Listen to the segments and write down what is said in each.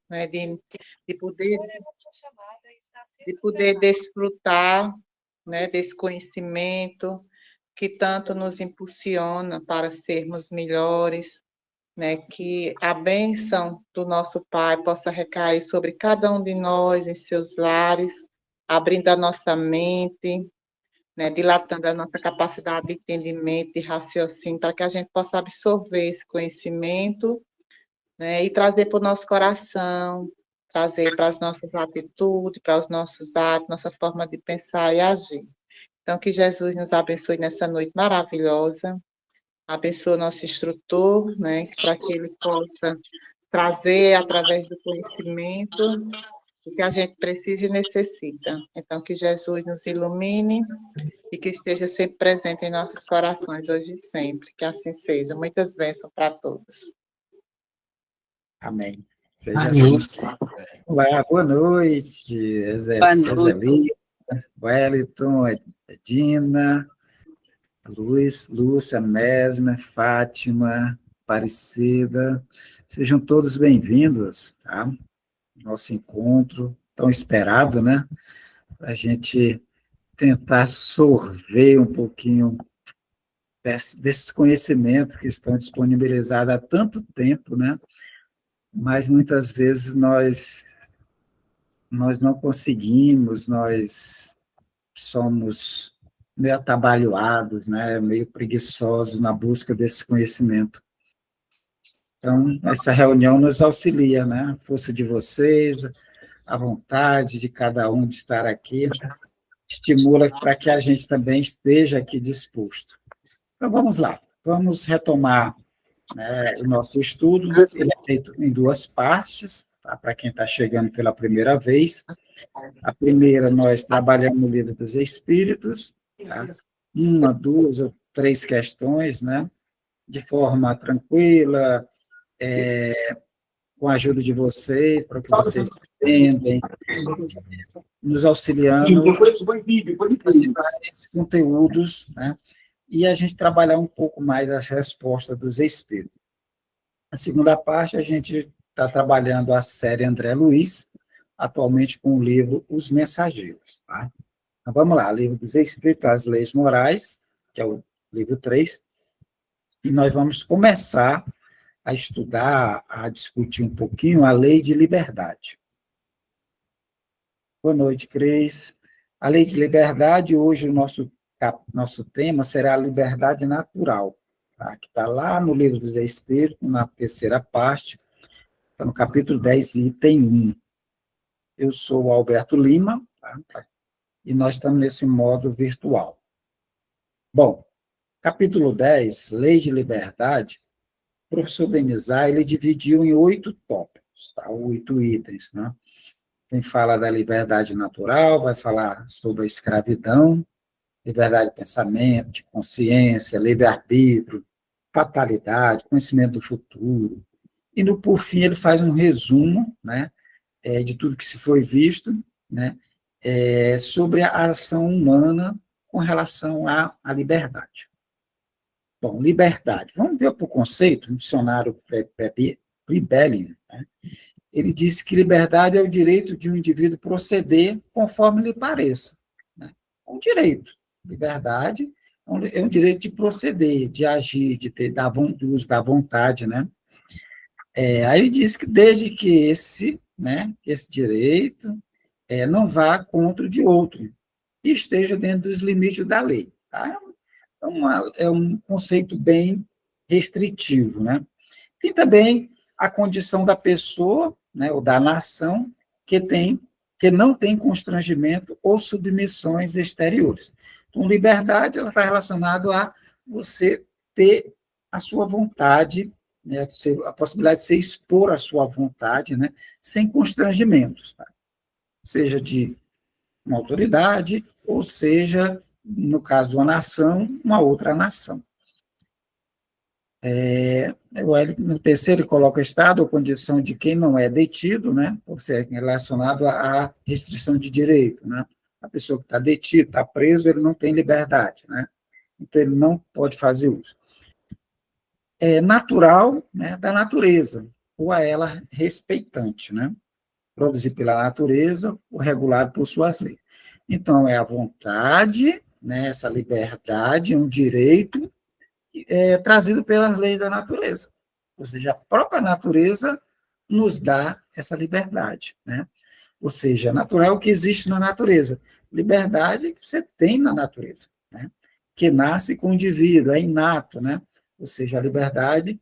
né, de poder, de poder desfrutar, né, desse conhecimento que tanto nos impulsiona para sermos melhores, né, que a bênção do nosso Pai possa recair sobre cada um de nós em seus lares, abrindo a nossa mente, né, dilatando a nossa capacidade de entendimento, de raciocínio, para que a gente possa absorver esse conhecimento, né, e trazer para o nosso coração, trazer para as nossas atitudes, para os nossos atos, nossa forma de pensar e agir. Então, que Jesus nos abençoe nessa noite maravilhosa, abençoe o nosso instrutor, né, para que ele possa trazer através do conhecimento o que a gente precisa e necessita. Então, que Jesus nos ilumine e que esteja sempre presente em nossos corações, hoje e sempre. Que assim seja. Muitas bênçãos para todos. Amém. Seja assim. Olá, boa noite, Ezelita, Wellington, Edina, Luiz, Lúcia, Mesmer, Fátima, Aparecida. Sejam todos bem-vindos, tá? Nosso encontro tão esperado, né? Para a gente tentar sorver um pouquinho desses conhecimentos que estão disponibilizados há tanto tempo, né? Mas muitas vezes nós não conseguimos, nós somos meio atabalhoados, né? Meio preguiçosos na busca desse conhecimento. Então, essa reunião nos auxilia, né? A força de vocês, a vontade de cada um de estar aqui, estimula para que a gente também esteja aqui disposto. Então, vamos lá, vamos retomar, né, o nosso estudo. Ele é feito em duas partes, tá? Para quem está chegando pela primeira vez. A primeira, nós trabalhamos no Livro dos Espíritos, tá? Uma, duas ou três questões, né? De forma tranquila, com a ajuda de vocês, para que vocês entendam, nos auxiliando a esses conteúdos, né? E a gente trabalhar um pouco mais as respostas dos espíritos. A segunda parte, a gente está trabalhando a série André Luiz, atualmente com o livro Os Mensageiros. Tá? Então, vamos lá, Livro dos Espíritos, as Leis Morais, que é o livro 3, e nós vamos começar a estudar, a discutir um pouquinho a Lei de Liberdade. Boa noite, Cris. A Lei de Liberdade, hoje o nosso tema será a liberdade natural, tá? Que está lá no Livro dos Espíritos, na terceira parte, está no capítulo 10, item 1. Eu sou o Alberto Lima, tá? E nós estamos nesse modo virtual. Bom, capítulo 10, Lei de Liberdade, o professor Denizar, ele dividiu em 8 tópicos, tá? 8 itens, né? Quem fala da liberdade natural vai falar sobre a escravidão, liberdade de pensamento, de consciência, livre-arbítrio, fatalidade, conhecimento do futuro. E, por fim, ele faz um resumo, né, de tudo que se foi visto, né, sobre a ação humana com relação à liberdade. Bom, liberdade. Vamos ver por conceito, no dicionário Pribellium, né? Ele diz que liberdade é o direito de um indivíduo proceder conforme lhe pareça. Né? É um direito. Liberdade é um direito de proceder, de agir, de ter do uso da vontade. Né? Aí ele diz que desde que esse direito não vá contra o de outro e esteja dentro dos limites da lei. Tá? É um conceito bem restritivo. Né? Tem também a condição da pessoa, né, ou da nação, que não tem constrangimento ou submissões exteriores. Então, liberdade ela está relacionada a você ter a sua vontade, né, a possibilidade de você expor a sua vontade, né, sem constrangimentos, tá? Seja de uma autoridade, ou seja, no caso de uma nação, uma outra nação. No terceiro, ele coloca estado ou condição de quem não é detido, né, por ser relacionado à restrição de direito. Né? A pessoa que está detida, está preso, ele não tem liberdade, né? Então ele não pode fazer uso. É natural, né, da natureza. ou a ela respeitante, né? Produzido pela natureza ou regulado por suas leis. Então, é a vontade, né, essa liberdade, um direito trazido pelas leis da natureza. Ou seja, a própria natureza nos dá essa liberdade, né? Ou seja, natural é o que existe na natureza. Liberdade que você tem na natureza, né? Que nasce com o indivíduo, é inato, né? Ou seja, a liberdade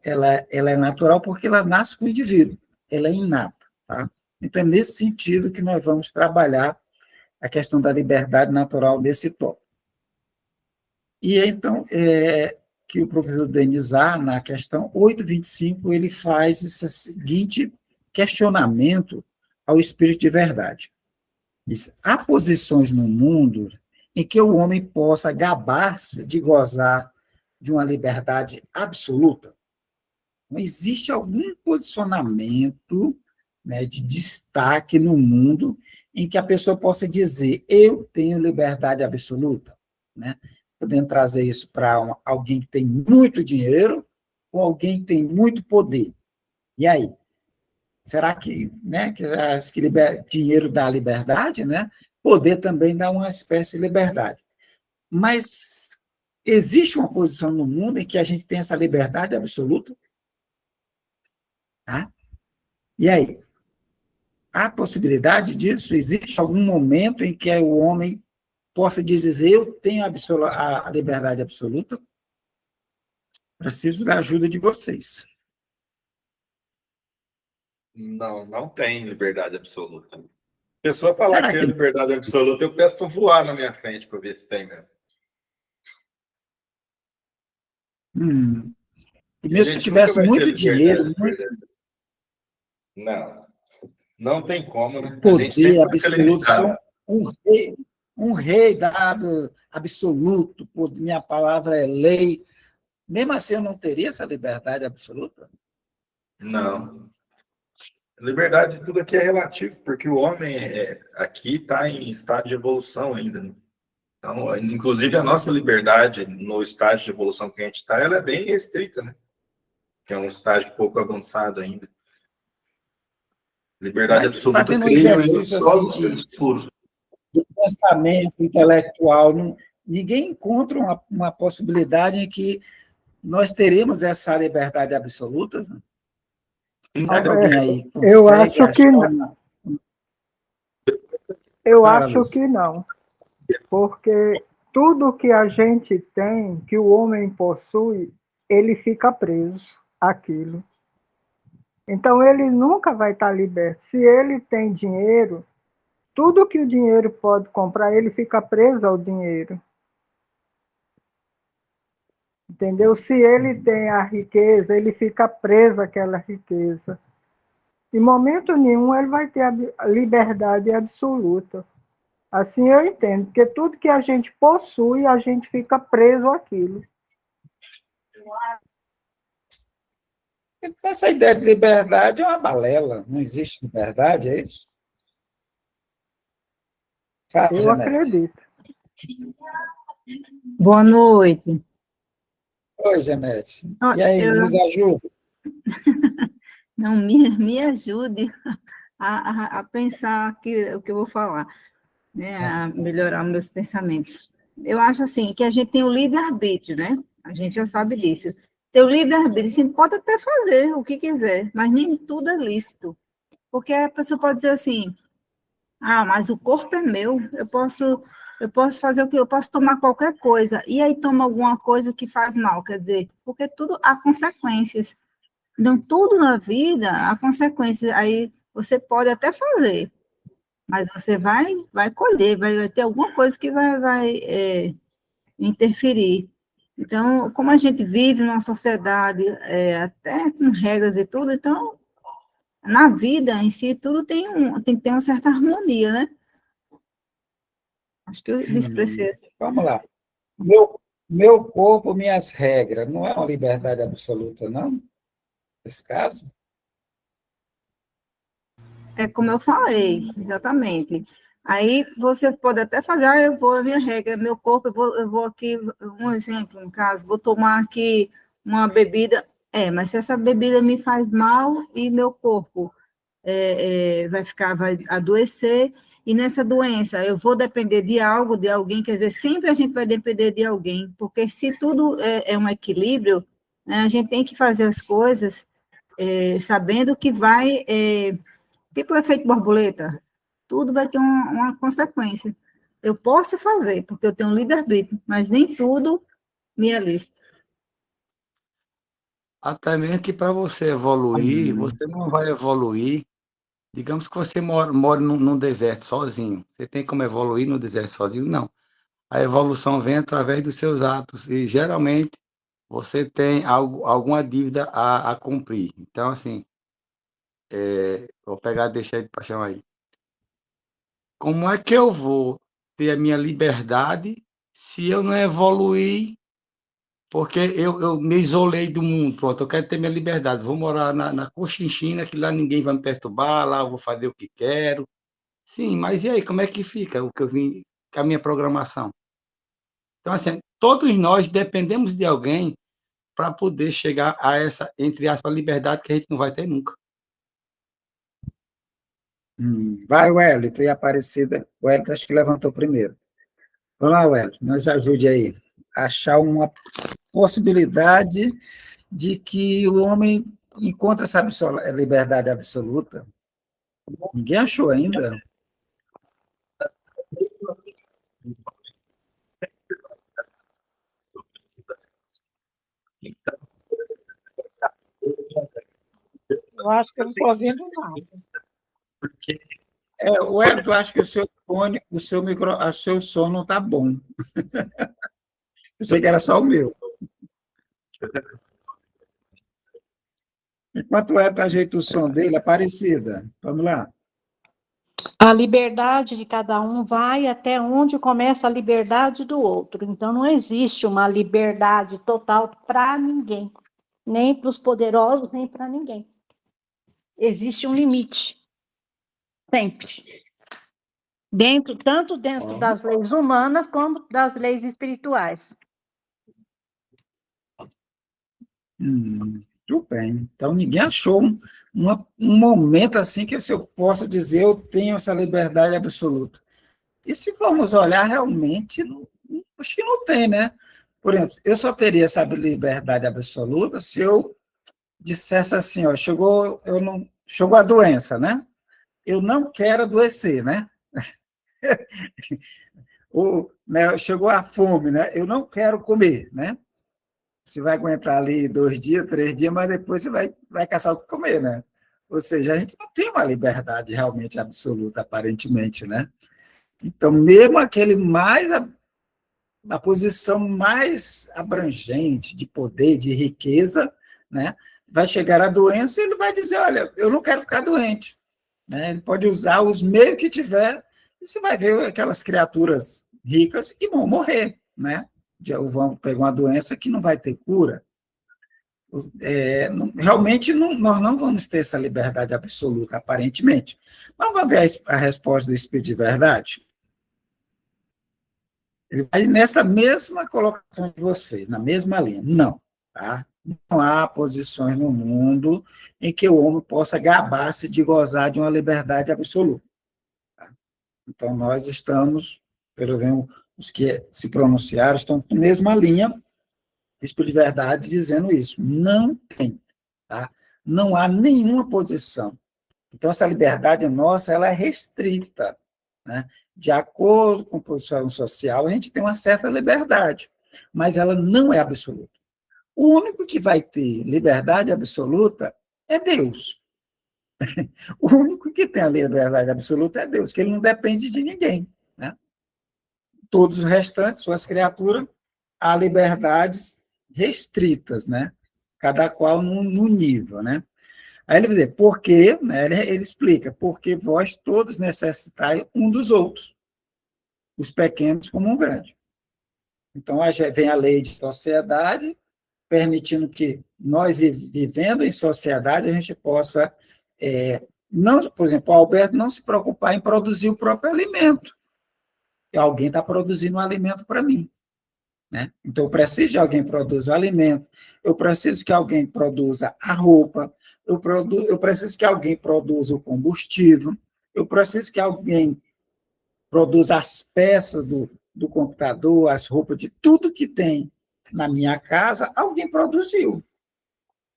ela é natural porque ela nasce com o indivíduo, ela é inata, tá? Então, é nesse sentido que nós vamos trabalhar a questão da liberdade natural desse tópico. E então, que o professor Denizar, na questão 825, ele faz esse seguinte questionamento ao espírito de verdade. Diz, há posições no mundo em que o homem possa gabar-se de gozar de uma liberdade absoluta? Não existe algum posicionamento, né, de destaque no mundo em que a pessoa possa dizer, eu tenho liberdade absoluta, né? Podendo trazer isso para alguém que tem muito dinheiro ou alguém que tem muito poder. E aí? Será que, né, que dinheiro dá liberdade, né? Poder também dá uma espécie de liberdade. Mas existe uma posição no mundo em que a gente tem essa liberdade absoluta? Tá? E aí? Há possibilidade disso? Existe algum momento em que o homem possa dizer, eu tenho a liberdade absoluta? Preciso da ajuda de vocês. Não, não tem liberdade absoluta. A pessoa falar Será que tem liberdade absoluta, eu peço para voar na minha frente para ver se tem mesmo. E mesmo se tivesse muito dinheiro, não tem como, né? Poder absoluto, só um rei dado absoluto, minha palavra é lei. Mesmo assim, eu não teria essa liberdade absoluta? Não. Liberdade, tudo aqui é relativo, porque o homem aqui está em estado de evolução ainda. Né? Então, inclusive, a nossa liberdade no estágio de evolução que a gente está, ela é bem restrita, né? Que é um estágio pouco avançado ainda. Liberdade absoluta, fazendo um creio eu, exercício só assim, dos seres puros. de pensamento intelectual, ninguém encontra uma possibilidade em que nós teremos essa liberdade absoluta? Né? Sabe alguém aí eu consegue acho que achar não. Eu Para, acho que não, porque tudo que a gente tem, que o homem possui, ele fica preso àquilo. Então, ele nunca vai estar liberto. Se ele tem dinheiro, tudo que o dinheiro pode comprar, ele fica preso ao dinheiro. Entendeu? Se ele tem a riqueza, ele fica preso àquela riqueza. Em momento nenhum, ele vai ter a liberdade absoluta. Assim eu entendo, porque tudo que a gente possui, a gente fica preso àquilo. essa ideia de liberdade é uma balela. Não existe liberdade, é isso? Fala, Eu Janete. acredito. Boa noite. Oi, Janete. E aí, nos ajuda? Não, me ajude a pensar o que eu vou falar, né? A melhorar meus pensamentos. Eu acho assim, que a gente tem o livre-arbítrio, né? A gente já sabe disso. Tem o livre-arbítrio, a gente pode até fazer o que quiser, mas nem tudo é lícito. Porque a pessoa pode dizer assim, mas o corpo é meu, eu posso fazer o que eu posso tomar qualquer coisa, e aí toma alguma coisa que faz mal, quer dizer, porque tudo há consequências. Então, tudo na vida há consequências. Aí você pode até fazer, mas você vai colher, vai ter alguma coisa que vai interferir. Então, como a gente vive numa sociedade até com regras e tudo, então, na vida em si, tudo tem que ter uma certa harmonia, né? Acho que eu me expressei assim. Vamos lá. Meu corpo, minhas regras. Não é uma liberdade absoluta, não? Nesse caso? É como eu falei, exatamente. Aí você pode até fazer, eu vou, a minha regra, meu corpo, eu vou aqui, um exemplo, no caso, vou tomar aqui uma bebida, Mas se essa bebida me faz mal e meu corpo vai adoecer, e nessa doença eu vou depender de algo, de alguém, quer dizer, sempre a gente vai depender de alguém, porque se tudo é um equilíbrio, né, a gente tem que fazer as coisas sabendo que vai, tipo o efeito borboleta, tudo vai ter uma consequência. Eu posso fazer, porque eu tenho livre-arbítrio, mas nem tudo me é lícito. Até mesmo que para você evoluir, você não vai evoluir. Digamos que você mora num deserto sozinho. Você tem como evoluir no deserto sozinho? Não. A evolução vem através dos seus atos e, geralmente, você tem alguma dívida a cumprir. Então, assim, vou pegar, deixar de paixão aí. Como é que eu vou ter a minha liberdade se eu não evoluir? Porque eu me isolei do mundo, pronto, eu quero ter minha liberdade, vou morar na Cochinchina, que lá ninguém vai me perturbar, lá eu vou fazer o que quero. Sim, mas e aí, como é que fica o que eu vim com a minha programação? Então, assim, todos nós dependemos de alguém para poder chegar a essa, entre aspas, liberdade que a gente não vai ter nunca. Vai, Wellington, e a Aparecida. O Wellington acho que levantou primeiro. Vamos lá, Wellington, nos ajude aí a achar uma possibilidade de que o homem encontre essa liberdade absoluta. Ninguém achou ainda. Eu acho que eu não estou ouvindo nada. Wellington, acho que o seu fone, o seu som não está bom. Eu sei que era só o meu. Enquanto o Wellington ajeita o som dele, Aparecida, vamos lá. A liberdade de cada um vai até onde começa a liberdade do outro. Então, não existe uma liberdade total para ninguém, nem para os poderosos, nem para ninguém. Existe um limite, sempre. Tanto dentro das leis humanas, como das leis espirituais. Tudo bem. Então, ninguém achou um momento assim que eu possa dizer eu tenho essa liberdade absoluta. E se formos olhar, realmente, acho que não tem, né? Por exemplo, eu só teria essa liberdade absoluta se eu dissesse assim, ó, chegou a doença, né? Eu não quero adoecer, né? Ou, né, chegou a fome, né? Eu não quero comer, né? Você vai aguentar ali 2 dias, 3 dias, mas depois você vai caçar o que comer, né? Ou seja, a gente não tem uma liberdade realmente absoluta, aparentemente, né? Então, mesmo a posição mais abrangente de poder, de riqueza, né? Vai chegar a doença e ele vai dizer, olha, eu não quero ficar doente. Né? Ele pode usar os meios que tiver, e você vai ver aquelas criaturas ricas e vão morrer, né? Vão pegar uma doença que não vai ter cura. Realmente, nós não vamos ter essa liberdade absoluta, aparentemente. Mas vamos ver a resposta do Espírito de Verdade? Ele vai nessa mesma colocação de você, na mesma linha. Não, tá? Não há posições no mundo em que o homem possa gabar-se de gozar de uma liberdade absoluta. Tá? Então, nós estamos, pelo menos os que se pronunciaram, estão na mesma linha, Espírito de Verdade, dizendo isso. Não tem. Tá? Não há nenhuma posição. Então, essa liberdade nossa, ela é restrita. Né? De acordo com a posição social, a gente tem uma certa liberdade, mas ela não é absoluta. O único que vai ter liberdade absoluta é Deus. O único que tem a liberdade absoluta é Deus, que ele não depende de ninguém. Né? Todos os restantes, suas criaturas, há liberdades restritas, né? Cada qual num nível. Né? Aí ele vai dizer, porque, né, ele explica, porque vós todos necessitais um dos outros, os pequenos como um grande. Então, aí vem a lei de sociedade, permitindo que nós, vivendo em sociedade, a gente possa, não, por exemplo, o Alberto não se preocupar em produzir o próprio alimento. E alguém está produzindo um alimento para mim. né? Então, eu preciso de alguém que produza o alimento, eu preciso que alguém produza a roupa, eu preciso que alguém produza o combustível, eu preciso que alguém produza as peças do computador, as roupas, de tudo que tem na minha casa, alguém produziu,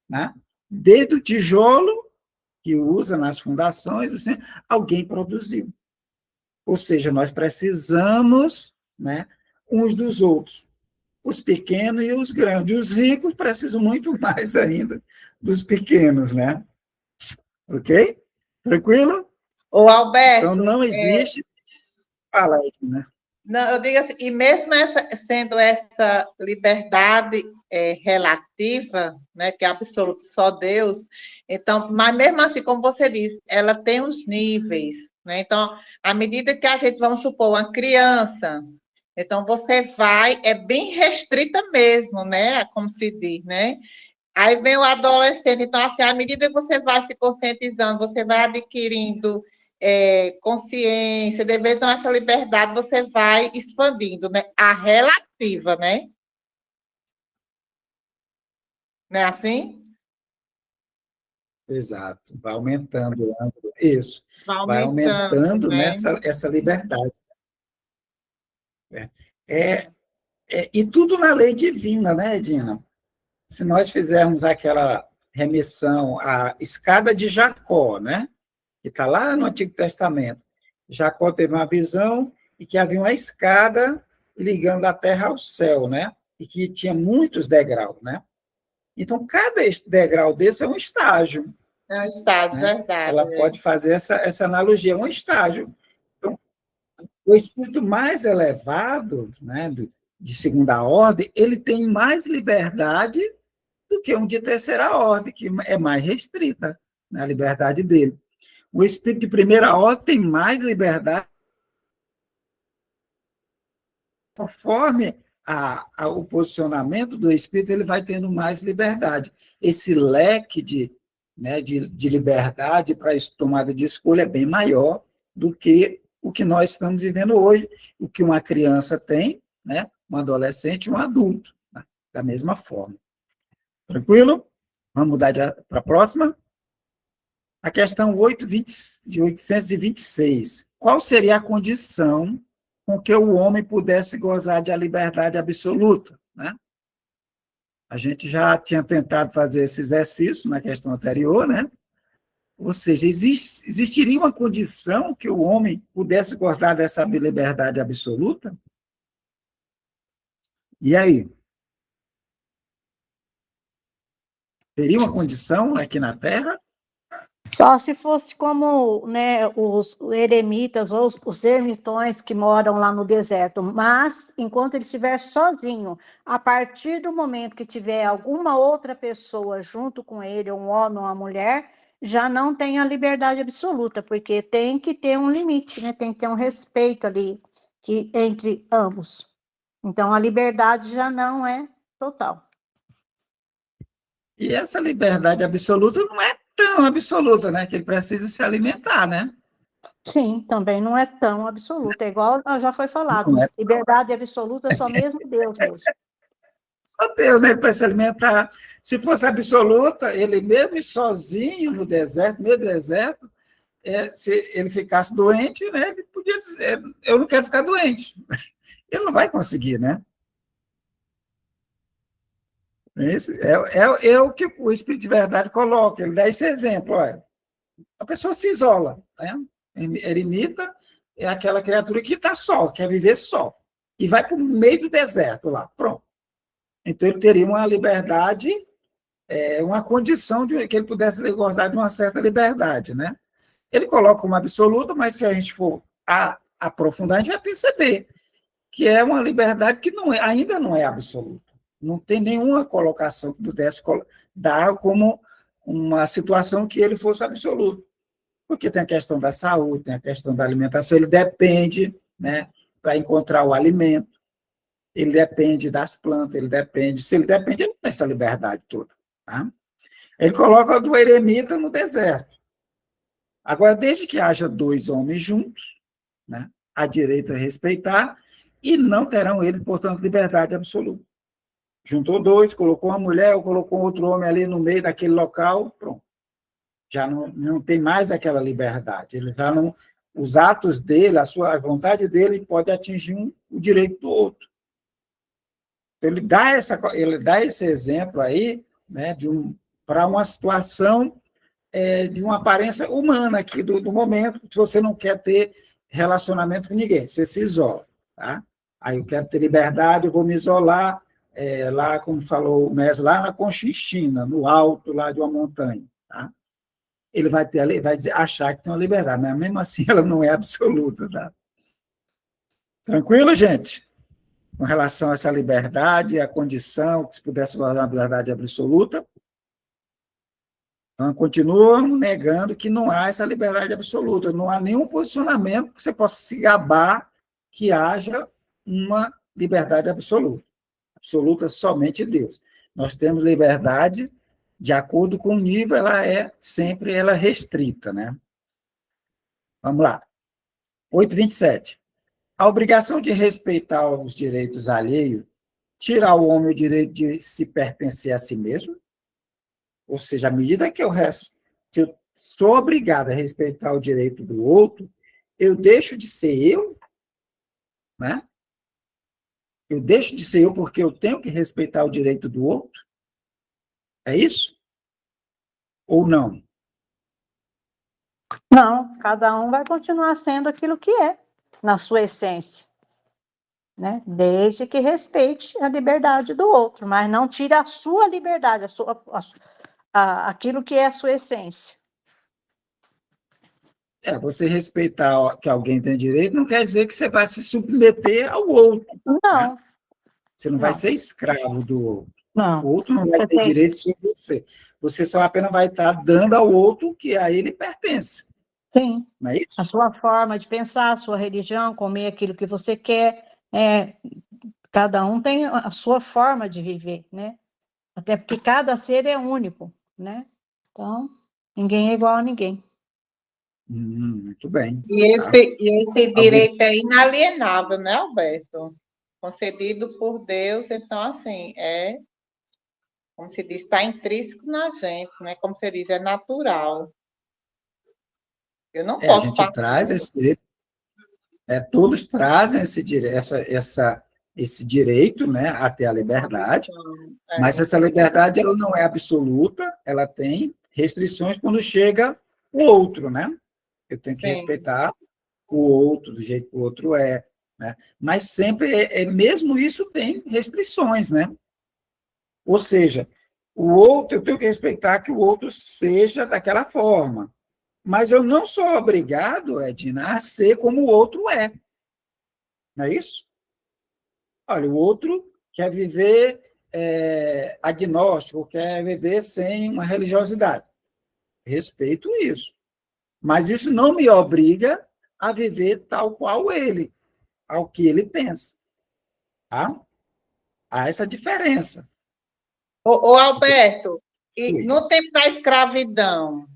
né? Desde o tijolo, que usa nas fundações, assim, alguém produziu. Ou seja, nós precisamos, né, uns dos outros. Os pequenos e os grandes. Os ricos precisam muito mais ainda dos pequenos, né? Ok? Tranquilo? Ô, Alberto, Então, não existe... Fala aí, né? não, eu digo assim, e mesmo sendo essa liberdade relativa, né, que é absoluto só Deus, então, mas mesmo assim, como você disse, ela tem os níveis, né? Então, à medida que a gente, vamos supor, uma criança, então você vai, é bem restrita mesmo, né? Como se diz, né? Aí vem o adolescente, então, assim, à medida que você vai se conscientizando, você vai adquirindo consciência, devido a essa liberdade, você vai expandindo, né? A relativa, né? Não é assim? Exato. Vai aumentando. Isso. Vai Vai aumentando, aumentando né? essa liberdade. É, e tudo na lei divina, né, Edina? Se nós fizermos aquela remissão à escada de Jacó, né? Que está lá no Antigo Testamento. Jacó teve uma visão e que havia uma escada ligando a terra ao céu, né? E que tinha muitos degraus, né? Então, cada degrau desse é um estágio. É um estágio, Né? verdade. Ela pode fazer essa analogia, é um estágio. Então, o espírito mais elevado, né, de segunda ordem, ele tem mais liberdade do que um de terceira ordem, que é mais restrita, né, a liberdade dele. O espírito de primeira ordem tem mais liberdade conforme o posicionamento do espírito, ele vai tendo mais liberdade. Esse leque de liberdade para tomada de escolha é bem maior do que o que nós estamos vivendo hoje, o que uma criança tem, né, um adolescente e um adulto, né, da mesma forma. Tranquilo? Vamos mudar para a próxima? A questão 826. Qual seria a condição com que o homem pudesse gozar de a liberdade absoluta, né? A gente já tinha tentado fazer esse exercício na questão anterior, né? Ou seja, existiria uma condição que o homem pudesse gozar dessa liberdade absoluta? E aí? Teria uma condição aqui na Terra? Só se fosse como, né, os eremitas ou os ermitões que moram lá no deserto, mas enquanto ele estiver sozinho, a partir do momento que tiver alguma outra pessoa junto com ele, um homem ou uma mulher, já não tem a liberdade absoluta, porque tem que ter um limite, né? Tem que ter um respeito ali entre ambos. Então, a liberdade já não é total. E essa liberdade absoluta não é tão absoluta, né? Que ele precisa se alimentar, né? Sim, também não é tão absoluta. É igual já foi falado, Não é. liberdade absoluta só mesmo Deus mesmo. Só Deus, né? Ele precisa se alimentar. Se fosse absoluta, ele mesmo sozinho no deserto, no meio do deserto, se ele ficasse doente, né? Ele podia dizer, eu não quero ficar doente. Ele não vai conseguir, né? É o que o Espírito de Verdade coloca, ele dá esse exemplo. Olha, a pessoa se isola, né? Eremita é aquela criatura que está só, quer viver só, e vai para o meio do deserto lá, pronto. Então, ele teria uma liberdade, uma condição de que ele pudesse gozar de uma certa liberdade, né? Ele coloca uma absoluta, mas se a gente for aprofundar, a gente vai perceber que é uma liberdade que ainda não é absoluta. Não tem nenhuma colocação que pudesse dar como uma situação que ele fosse absoluto. Porque tem a questão da saúde, tem a questão da alimentação, ele depende, né, para encontrar o alimento, ele depende das plantas, se ele depende, ele não tem essa liberdade toda. Tá? Ele coloca do eremita no deserto. Agora, desde que haja dois homens juntos, né, a direita respeitar, e não terão eles, portanto, liberdade absoluta. Juntou dois, colocou uma mulher ou colocou outro homem ali no meio daquele local, pronto. Já não tem mais aquela liberdade. Ele já não, os atos dele, a vontade dele pode atingir o direito do outro. Então, ele dá esse exemplo aí, né, para uma situação de uma aparência humana aqui do momento, que você não quer ter relacionamento com ninguém, você se isola. Tá? Aí eu quero ter liberdade, eu vou me isolar, lá, como falou o mestre, lá na Conchinchina, no alto lá de uma montanha. Tá? Ele vai achar que tem uma liberdade, mas mesmo assim ela não é absoluta. Tá? Tranquilo, gente? Com relação a essa liberdade, a condição, que se pudesse falar uma liberdade absoluta, então, continuam negando que não há essa liberdade absoluta, não há nenhum posicionamento que você possa se gabar que haja uma liberdade absoluta. Absoluta somente Deus. Nós temos liberdade de acordo com o nível, ela é sempre restrita, né? Vamos lá. 8:27. A obrigação de respeitar os direitos alheios tira ao homem o direito de se pertencer a si mesmo? Ou seja, à medida que eu sou obrigado a respeitar o direito do outro, eu deixo de ser eu, né? Eu deixo de ser eu porque eu tenho que respeitar o direito do outro? É isso? Ou não? Não, cada um vai continuar sendo aquilo que é, na sua essência, né? Desde que respeite a liberdade do outro, mas não tire a sua liberdade, aquilo que é a sua essência. Você respeitar que alguém tem direito não quer dizer que você vai se submeter ao outro. Não. Né? Você não vai ser escravo do outro. Não. O outro não vai ter direito sobre você. Você só apenas vai estar dando ao outro que a ele pertence. Sim. Não é isso? A sua forma de pensar, a sua religião, comer aquilo que você quer. Cada um tem a sua forma de viver, né? Até porque cada ser é único, né? Então, ninguém é igual a ninguém. Muito bem. E esse direito é inalienável, né, Alberto? Concedido por Deus, então, assim, como se diz, está intrínseco na gente, né? Como se diz, é natural. Eu não posso... A gente traz esse direito, todos trazem esse direito, né, até a liberdade, mas essa liberdade ela não é absoluta, ela tem restrições quando chega o outro, né? Eu tenho que respeitar o outro, do jeito que o outro é, né? Mas sempre, mesmo isso tem restrições, né? Ou seja, o outro, eu tenho que respeitar que o outro seja daquela forma, mas eu não sou obrigado, Edna, a ser como o outro é. Não é isso? Olha, o outro quer viver agnóstico, quer viver sem uma religiosidade. Respeito isso. Mas isso não me obriga a viver tal qual ele, ao que ele pensa. Tá? Há essa diferença. Ô Alberto, e no tempo da escravidão,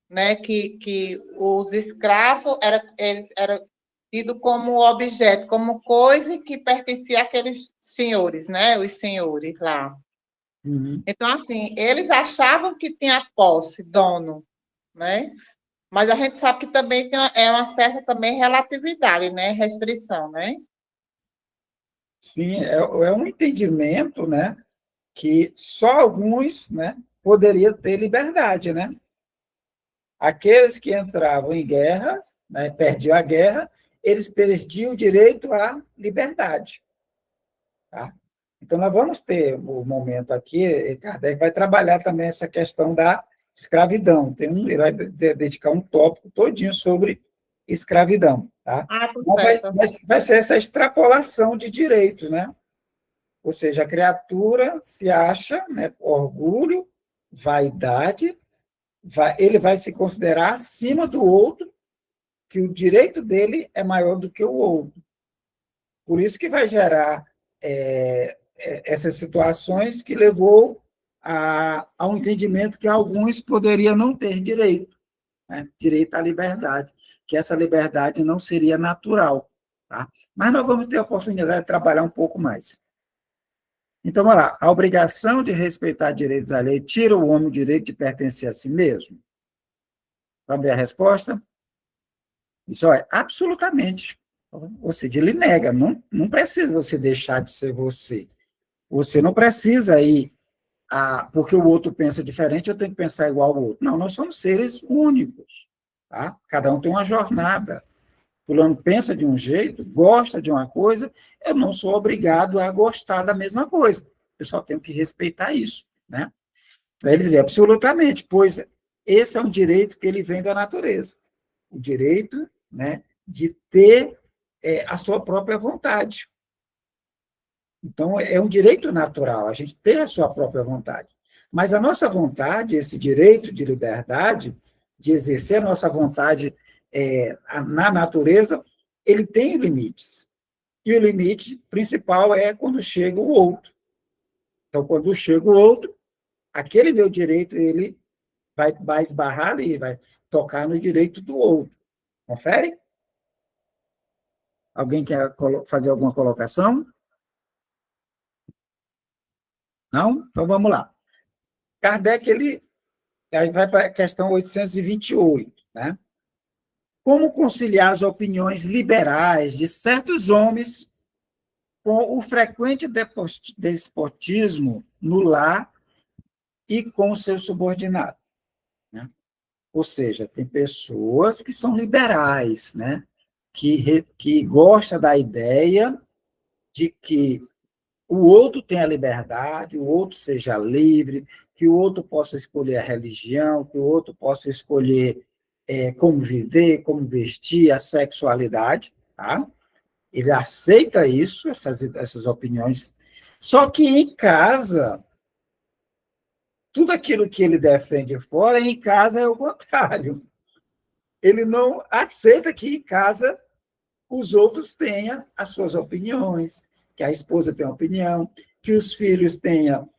né, que os escravos eles eram tidos como objeto, como coisa que pertencia àqueles senhores, né, os senhores lá. Uhum. Então, assim, eles achavam que tinha posse, dono, né? Mas a gente sabe que também tem uma certa também relatividade, né? Restrição, né? Sim, é um entendimento, né? Que só alguns, né, poderiam ter liberdade, né? Aqueles que entravam em guerra, né, perdiam a guerra, eles perdiam o direito à liberdade. Tá? Então, nós vamos ter um momento aqui, Kardec vai trabalhar também essa questão da escravidão. Ele vai dedicar um tópico todinho sobre escravidão. Tá? Vai ser essa extrapolação de direitos, né? Ou seja, a criatura se acha, né, orgulho, vaidade, ele vai se considerar acima do outro, que o direito dele é maior do que o outro. Por isso que vai gerar essas situações que levou ao entendimento que alguns poderiam não ter direito, né? Direito à liberdade, que essa liberdade não seria natural, tá? Mas nós vamos ter a oportunidade de trabalhar um pouco mais. Então, vamos lá. A obrigação de respeitar direitos alheios tira o homem o direito de pertencer a si mesmo? Vamos ver a resposta? Isso é absolutamente. Ou seja, ele nega, não precisa você deixar de ser você. Você não precisa ir, porque o outro pensa diferente, eu tenho que pensar igual ao outro. Não, nós somos seres únicos. Tá? Cada um tem uma jornada. Fulano pensa de um jeito, gosta de uma coisa, eu não sou obrigado a gostar da mesma coisa. Eu só tenho que respeitar isso. Né? Para ele dizer, absolutamente, pois esse é um direito que ele vem da natureza. O direito, né, de ter a sua própria vontade. Então, é um direito natural, a gente ter a sua própria vontade. Mas a nossa vontade, esse direito de liberdade, de exercer a nossa vontade na natureza, ele tem limites. E o limite principal é quando chega o outro. Então, quando chega o outro, aquele meu direito, ele vai esbarrar ali, vai tocar no direito do outro. Confere? Alguém quer fazer alguma colocação? Não? Então, vamos lá. Kardec, aí vai para a questão 828, né? Como conciliar as opiniões liberais de certos homens com o frequente despotismo no lar e com o seu subordinado? Né? Ou seja, tem pessoas que são liberais, né? Que gostam da ideia de que o outro tenha liberdade, o outro seja livre, que o outro possa escolher a religião, que o outro possa escolher como viver, como vestir, a sexualidade, tá? Ele aceita isso, essas opiniões, só que em casa, tudo aquilo que ele defende fora, em casa é o contrário. Ele não aceita que em casa os outros tenham as suas opiniões, que a esposa tenha opinião, que os filhos tenham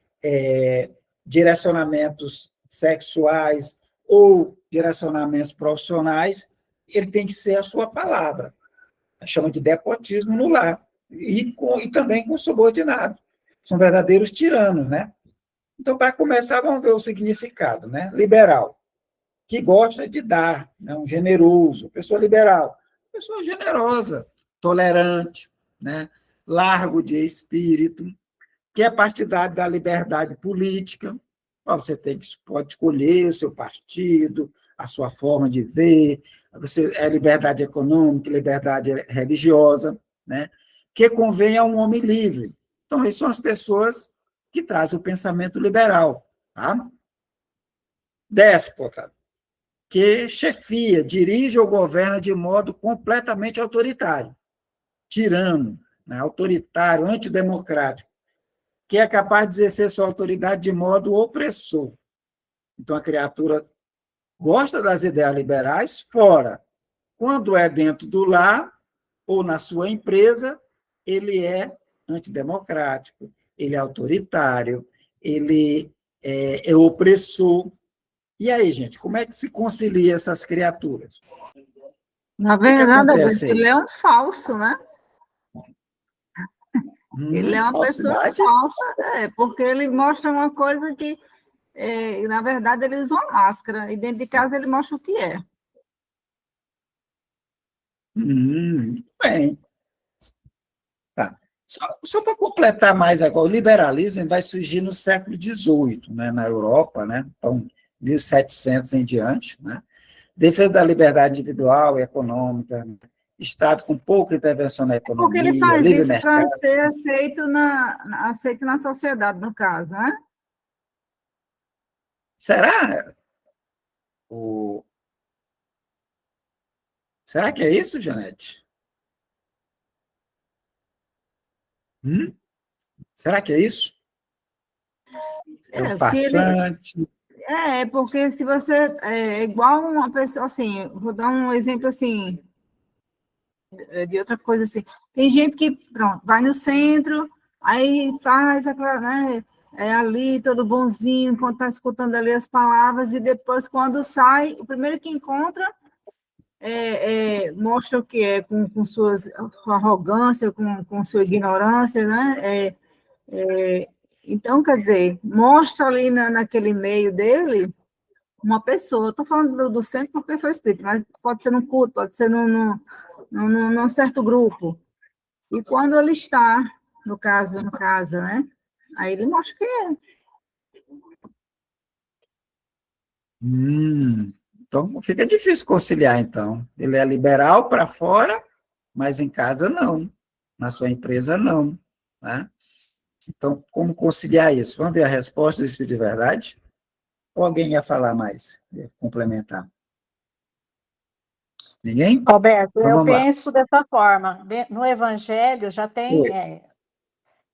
direcionamentos sexuais ou direcionamentos profissionais, ele tem que ser a sua palavra. Chama de despotismo no lar. E também com o subordinado. São verdadeiros tiranos, né? Então, para começar, vamos ver o significado, né? Liberal, que gosta de dar, né? Um generoso, pessoa liberal, pessoa generosa, tolerante, né? Largo de espírito, que é partidário da liberdade política. Você pode escolher o seu partido, a sua forma de ver, liberdade econômica, liberdade religiosa, né? Que convém a um homem livre. Então, essas são as pessoas que trazem o pensamento liberal. Tá? Déspota, que chefia, dirige ou governa de modo completamente autoritário, tirano, né? Autoritário, antidemocrático, que é capaz de exercer sua autoridade de modo opressor. Então, a criatura gosta das ideias liberais fora. Quando é dentro do lar ou na sua empresa, ele é antidemocrático, ele é autoritário, ele é opressor. E aí, gente, como é que se concilia essas criaturas? Na verdade, ele é um falso, né? Ele é uma falsidade. pessoa falsa, porque ele mostra uma coisa que, na verdade, ele usa uma máscara, e dentro de casa ele mostra o que é. Bem. Tá. Só para completar mais agora, o liberalismo vai surgir no século XVIII, né, na Europa, né? Então, 1700 em diante, né? Defesa da liberdade individual e econômica, né? Estado com pouca intervenção na economia, porque ele faz livre isso mercado. para ser aceito na sociedade, no caso, né? Será? Será que é isso, Janete? Será que é isso? É um farsante? Porque se você é igual uma pessoa, assim, vou dar um exemplo assim, de outra coisa assim. Tem gente que, pronto, vai no centro, aí faz aquela, né, ali todo bonzinho, enquanto está escutando ali as palavras, e depois, quando sai, o primeiro que encontra mostram que é com sua arrogância, com sua ignorância, né? Então, quer dizer, mostra ali naquele meio dele uma pessoa. Estou falando do centro porque foi espírita, mas pode ser num culto, pode ser num certo grupo. E quando ele está, no caso, em casa, né? Aí ele mostra que é. Então, fica difícil conciliar, então. Ele é liberal para fora, mas em casa não. Na sua empresa não. Né? Então, como conciliar isso? Vamos ver a resposta do Espírito de Verdade? Ou alguém ia falar mais? Ia complementar? Ninguém? Roberto, Então, eu vamos lá. penso dessa forma. No Evangelho já tem,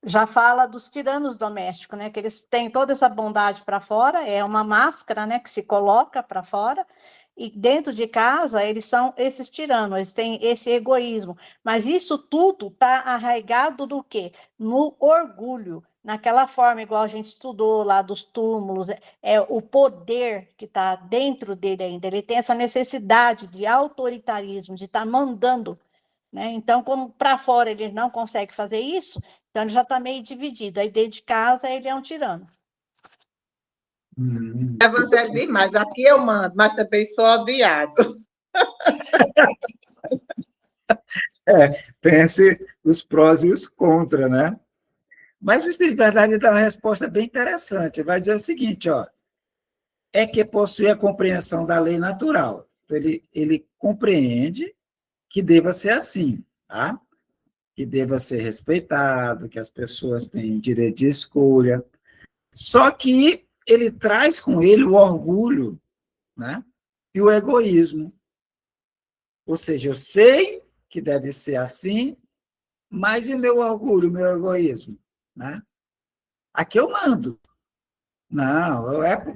já fala dos tiranos domésticos, né? Que eles têm toda essa bondade para fora, é uma máscara, né? Que se coloca para fora, e dentro de casa eles são esses tiranos, eles têm esse egoísmo. Mas isso tudo está arraigado do quê? No orgulho, naquela forma, igual a gente estudou lá dos túmulos, é o poder que está dentro dele ainda. Ele tem essa necessidade de autoritarismo, de estar mandando. Né? Então, como para fora ele não consegue fazer isso, então ele já está meio dividido. Aí dentro de casa ele é um tirano. Evangelho demais, aqui eu mando, mas também sou odiado. Tem os prós e os contras, né? Mas o Espírito de Verdade dá uma resposta bem interessante. Vai dizer o seguinte, ó, é que possui a compreensão da lei natural. Ele compreende que deva ser assim, tá? Que deva ser respeitado, que as pessoas têm direito de escolha. Só que ele traz com ele o orgulho, né? E o egoísmo. Ou seja, eu sei que deve ser assim, mas e o meu orgulho, o meu egoísmo? Né? Aqui eu mando. Não,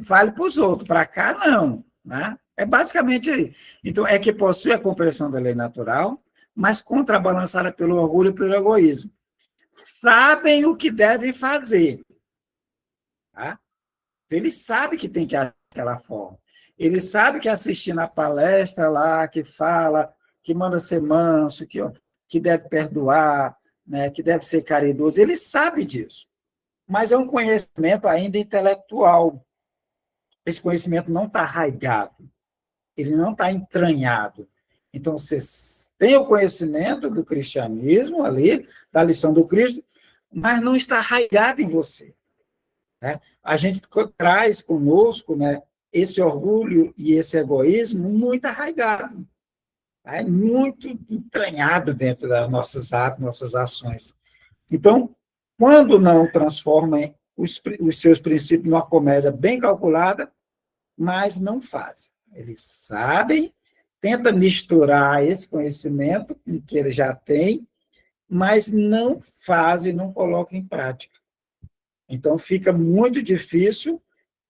vale para os outros, para cá não. Né? É basicamente aí. Então, é que possui a compreensão da lei natural, mas contrabalançada pelo orgulho e pelo egoísmo. Sabem o que devem fazer. Tá? Então, ele sabe que tem que agir daquela forma. Ele sabe que assistir na palestra lá, que fala, que manda ser manso, que deve perdoar, né, que deve ser caridoso, ele sabe disso. Mas é um conhecimento ainda intelectual. Esse conhecimento não está arraigado, ele não está entranhado. Então, você tem o conhecimento do cristianismo ali, da lição do Cristo, mas não está arraigado em você. Né? A gente traz conosco, né, esse orgulho e esse egoísmo muito arraigado, né? Muito entranhado dentro das nossas atos, nossas ações. Então, quando não transformam os seus princípios numa comédia bem calculada, mas não fazem. Eles sabem, tentam misturar esse conhecimento que eles já têm, mas não fazem, não colocam em prática. Então, fica muito difícil.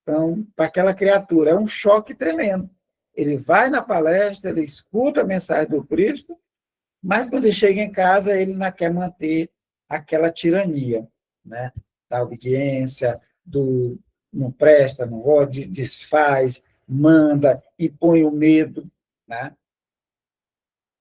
Então, para aquela criatura, é um choque tremendo. Ele vai na palestra, ele escuta a mensagem do Cristo, mas quando ele chega em casa, ele não quer manter aquela tirania, né? Da obediência, do não presta, não gosta, desfaz, manda, impõe o medo, né?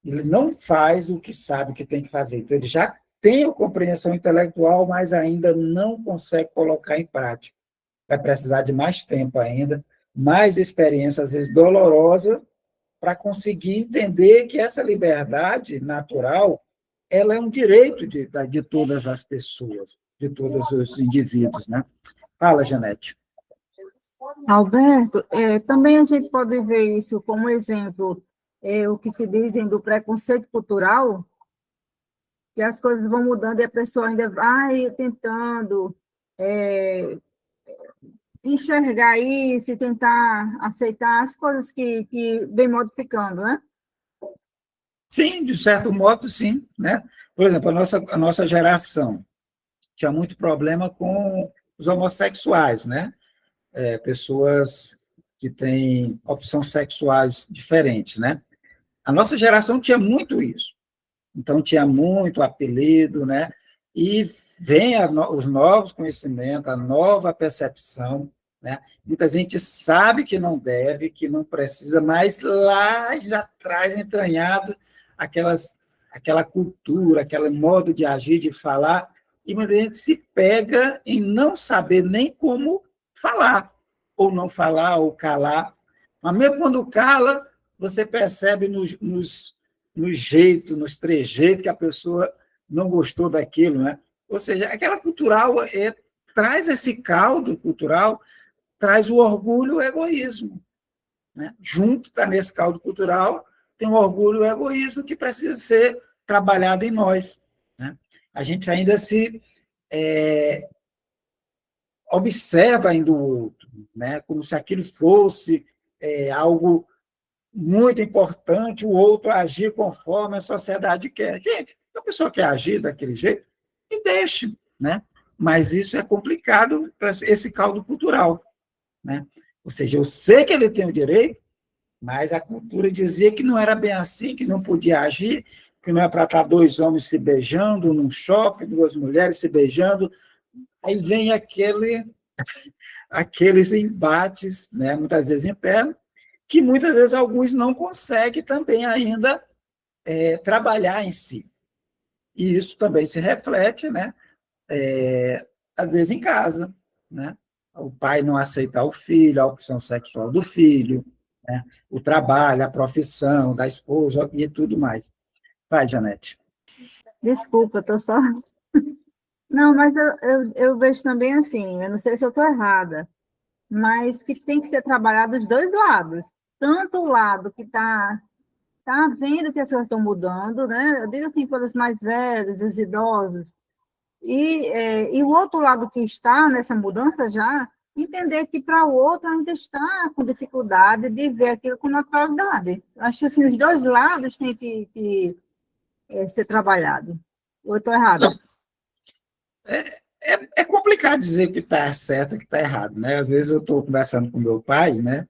Ele não faz o que sabe que tem que fazer. Então, ele já tem a compreensão intelectual, mas ainda não consegue colocar em prática. Vai precisar de mais tempo ainda, mais experiência, às vezes dolorosa, para conseguir entender que essa liberdade natural, ela é um direito de todas as pessoas, de todos os indivíduos, né? Fala, Janete. Alberto, também a gente pode ver isso como exemplo, o que se dizem do preconceito cultural, que as coisas vão mudando e a pessoa ainda vai tentando enxergar isso e tentar aceitar as coisas que vem modificando, né? Sim, de certo modo, sim. Né? Por exemplo, a nossa geração tinha muito problema com os homossexuais, né? Pessoas que têm opções sexuais diferentes, né? A nossa geração tinha muito isso. Então, tinha muito apelido, né? E vem os novos conhecimentos, a nova percepção, né? Muita gente sabe que não deve, que não precisa, mas lá já traz entranhado aquela cultura, aquele modo de agir, de falar, e muita gente se pega em não saber nem como falar, ou calar. Mas mesmo quando cala, você percebe nos jeitos, nos trejeitos que a pessoa não gostou daquilo, né? Ou seja, aquela cultural traz esse caldo cultural, traz o orgulho e o egoísmo, né? Junto, está nesse caldo cultural, tem o orgulho e o egoísmo que precisa ser trabalhado em nós, né? A gente ainda se observa ainda o outro, né? Como se aquilo fosse algo muito importante, o outro agir conforme a sociedade quer. Gente, se a pessoa quer agir daquele jeito, que deixe, né? Mas isso é complicado para esse caldo cultural, né? Ou seja, eu sei que ele tem o direito, mas a cultura dizia que não era bem assim, que não podia agir, que não é para estar dois homens se beijando num shopping, duas mulheres se beijando. Aí vem aqueles embates, né, muitas vezes internos, que muitas vezes alguns não conseguem também ainda trabalhar em si. E isso também se reflete, né, às vezes em casa, né? O pai não aceitar o filho, a opção sexual do filho, né? O trabalho, a profissão da esposa e tudo mais. Vai, Janete. Desculpa, estou só... Não, mas eu vejo também assim, eu não sei se eu estou errada, mas que tem que ser trabalhado dos dois lados. Tanto o lado que está vendo que as coisas estão mudando, né? Eu digo assim, pelos mais velhos, os idosos, e o outro lado que está nessa mudança já, entender que para o outro ainda está com dificuldade de ver aquilo com naturalidade. Acho que assim, os dois lados têm que ser trabalhado. Ou eu estou errada? É complicado dizer que está certo e que está errado, né? Às vezes eu estou conversando com meu pai, né?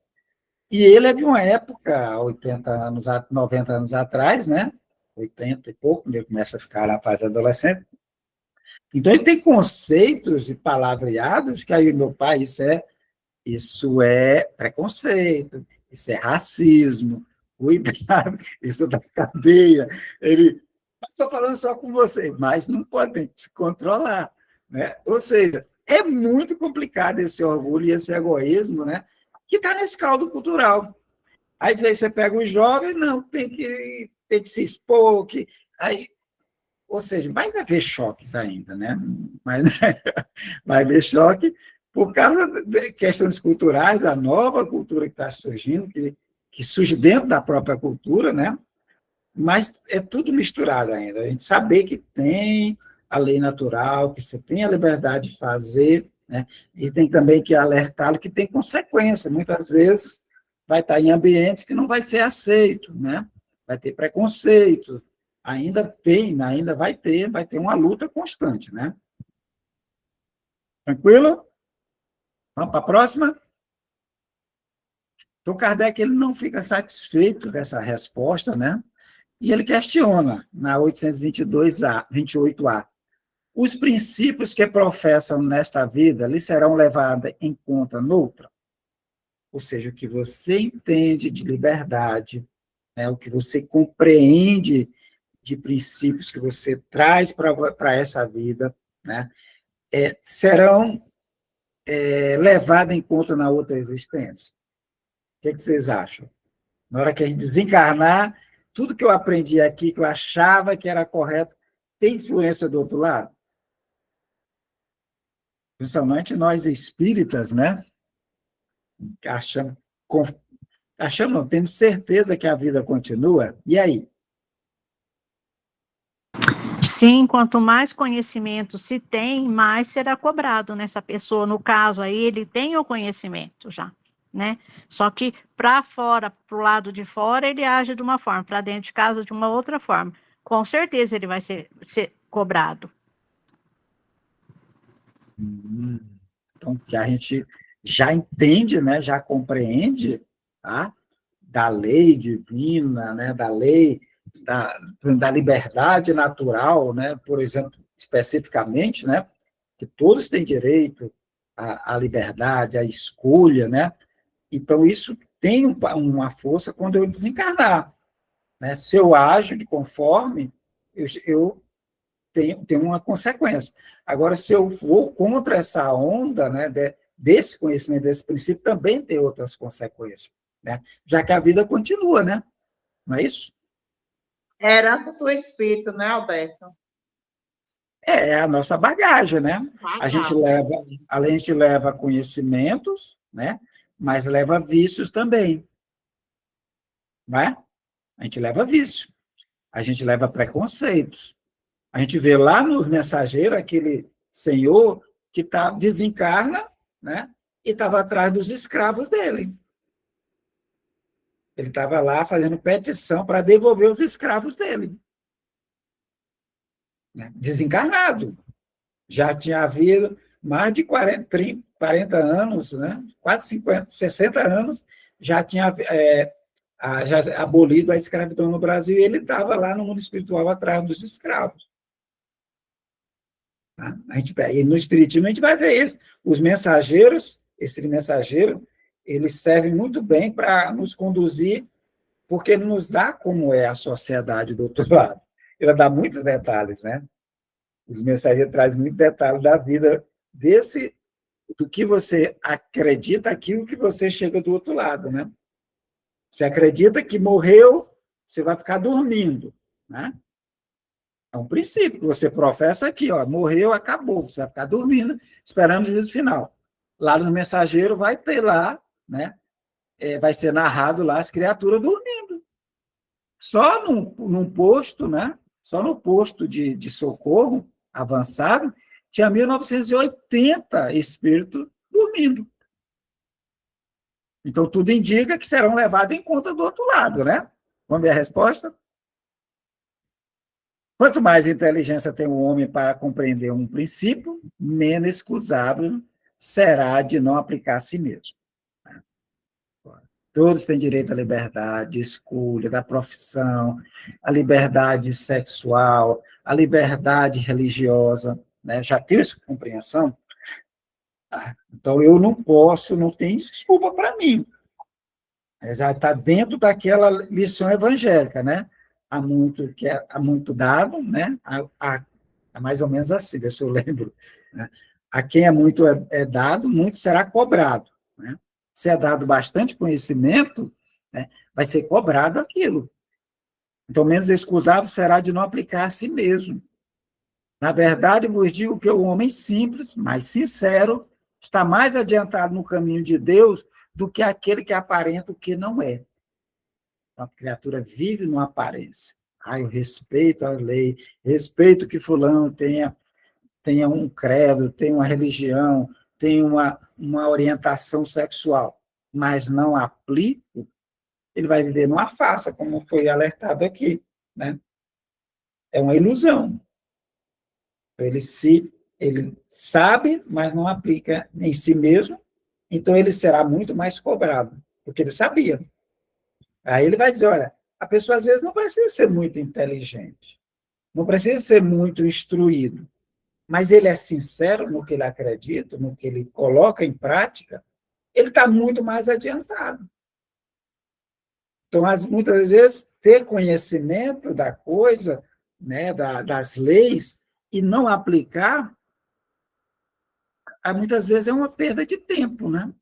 E ele é de uma época, 80 anos, 90 anos atrás, né? 80 e pouco, quando ele começa a ficar na fase adolescente. Então, ele tem conceitos e palavreados que aí, meu pai, isso é preconceito, isso é racismo, cuidado, isso da cadeia. Ele, estou falando só com você, mas não pode se controlar, né? Ou seja, é muito complicado esse orgulho e esse egoísmo, né? Que está nesse caldo cultural. Aí você pega os jovens, não, tem que se expor, aí, ou seja, vai haver choques ainda, né? Mas vai haver choque por causa de questões culturais, da nova cultura que está surgindo, que surge dentro da própria cultura, né? Mas é tudo misturado ainda. A gente saber que tem a lei natural, que você tem a liberdade de fazer, né? E tem também que alertá-lo que tem consequência. Muitas vezes vai estar em ambientes que não vai ser aceito, né? Vai ter preconceito. Ainda vai ter uma luta constante, né? Tranquilo? Vamos para a próxima? Então, Kardec ele não fica satisfeito dessa resposta, né? E ele questiona, na 822A, 28A, os princípios que professam nesta vida lhe serão levados em conta noutra? Ou seja, o que você entende de liberdade, né, o que você compreende de princípios que você traz para essa vida, né, serão levados em conta na outra existência. O que vocês acham? Na hora que a gente desencarnar, tudo que eu aprendi aqui, que eu achava que era correto, tem influência do outro lado? Principalmente nós espíritas, né? Achamos, não, temos certeza que a vida continua. E aí? Sim, quanto mais conhecimento se tem, mais será cobrado nessa pessoa. No caso aí, ele tem o conhecimento já, né? Só que para fora, para o lado de fora, ele age de uma forma, para dentro de casa de uma outra forma. Com certeza ele vai ser cobrado. Então, que a gente já entende, né, já compreende, tá? Da lei divina, né, da lei da liberdade natural, né, por exemplo, especificamente, né, que todos têm direito a liberdade, a escolha, né? Então, isso tem uma força quando eu desencarnar, né? Se eu ajo de conforme, eu tenho uma consequência. Agora, se eu vou contra essa onda, né, desse conhecimento, desse princípio, também tem outras consequências, né? Já que a vida continua, né? Não é isso? É herança do espírito, né, Alberto? É a nossa bagagem, né? A gente leva conhecimentos, né? Mas leva vícios também, não é? A gente leva vício, a gente leva preconceitos. A gente vê lá no Mensageiro aquele senhor que desencarna, né? E estava atrás dos escravos dele. Ele estava lá fazendo petição para devolver os escravos dele. Né? Desencarnado. Já tinha havido mais de 40 anos, né? Quase 50, 60 anos, já tinha já abolido a escravidão no Brasil, e ele estava lá no mundo espiritual atrás dos escravos. Tá? E no Espiritismo a gente vai ver isso. Os mensageiros, esse mensageiro, ele serve muito bem para nos conduzir, porque ele nos dá como é a sociedade do outro lado. Ele dá muitos detalhes, né? Os mensageiros trazem muitos detalhes da vida do que você acredita, aquilo que você chega do outro lado, né? Você acredita que morreu, você vai ficar dormindo, né? É um princípio que você professa aqui, ó, morreu, acabou, você vai ficar dormindo, esperando o juízo final. Lá no mensageiro vai ter lá, né? Vai ser narrado lá as criaturas dormindo. Só num posto, né? Só no posto de socorro avançado, tinha 1980 espíritos dormindo. Então, tudo indica que serão levados em conta do outro lado, né? Vamos ver a resposta? Quanto mais inteligência tem o homem para compreender um princípio, menos excusável será de não aplicar a si mesmo. Todos têm direito à liberdade de escolha, da profissão, à liberdade sexual, à liberdade religiosa, né? Já tem essa compreensão? Então, eu não posso, não tem desculpa para mim. Já está dentro daquela lição evangélica, né? Há muito dado, né? Há mais ou menos assim, ver se eu lembro. Né? A quem é muito dado, muito será cobrado. Né? Se é dado bastante conhecimento, né, vai ser cobrado aquilo. Então, menos excusável será de não aplicar a si mesmo. Na verdade, vos digo que o homem simples, mais sincero, está mais adiantado no caminho de Deus do que aquele que aparenta o que não é. A criatura vive numa aparência. Eu respeito a lei, respeito que fulano tenha um credo, tenha uma religião, tenha uma orientação sexual, mas não aplico, ele vai viver numa farsa, como foi alertado aqui. Né? É uma ilusão. Ele sabe, mas não aplica em si mesmo, então ele será muito mais cobrado, porque ele sabia. Aí ele vai dizer, olha, a pessoa às vezes não precisa ser muito inteligente, não precisa ser muito instruído, mas ele é sincero no que ele acredita, no que ele coloca em prática, ele está muito mais adiantado. Então, muitas vezes, ter conhecimento da coisa, né, das leis, e não aplicar, muitas vezes é uma perda de tempo, né?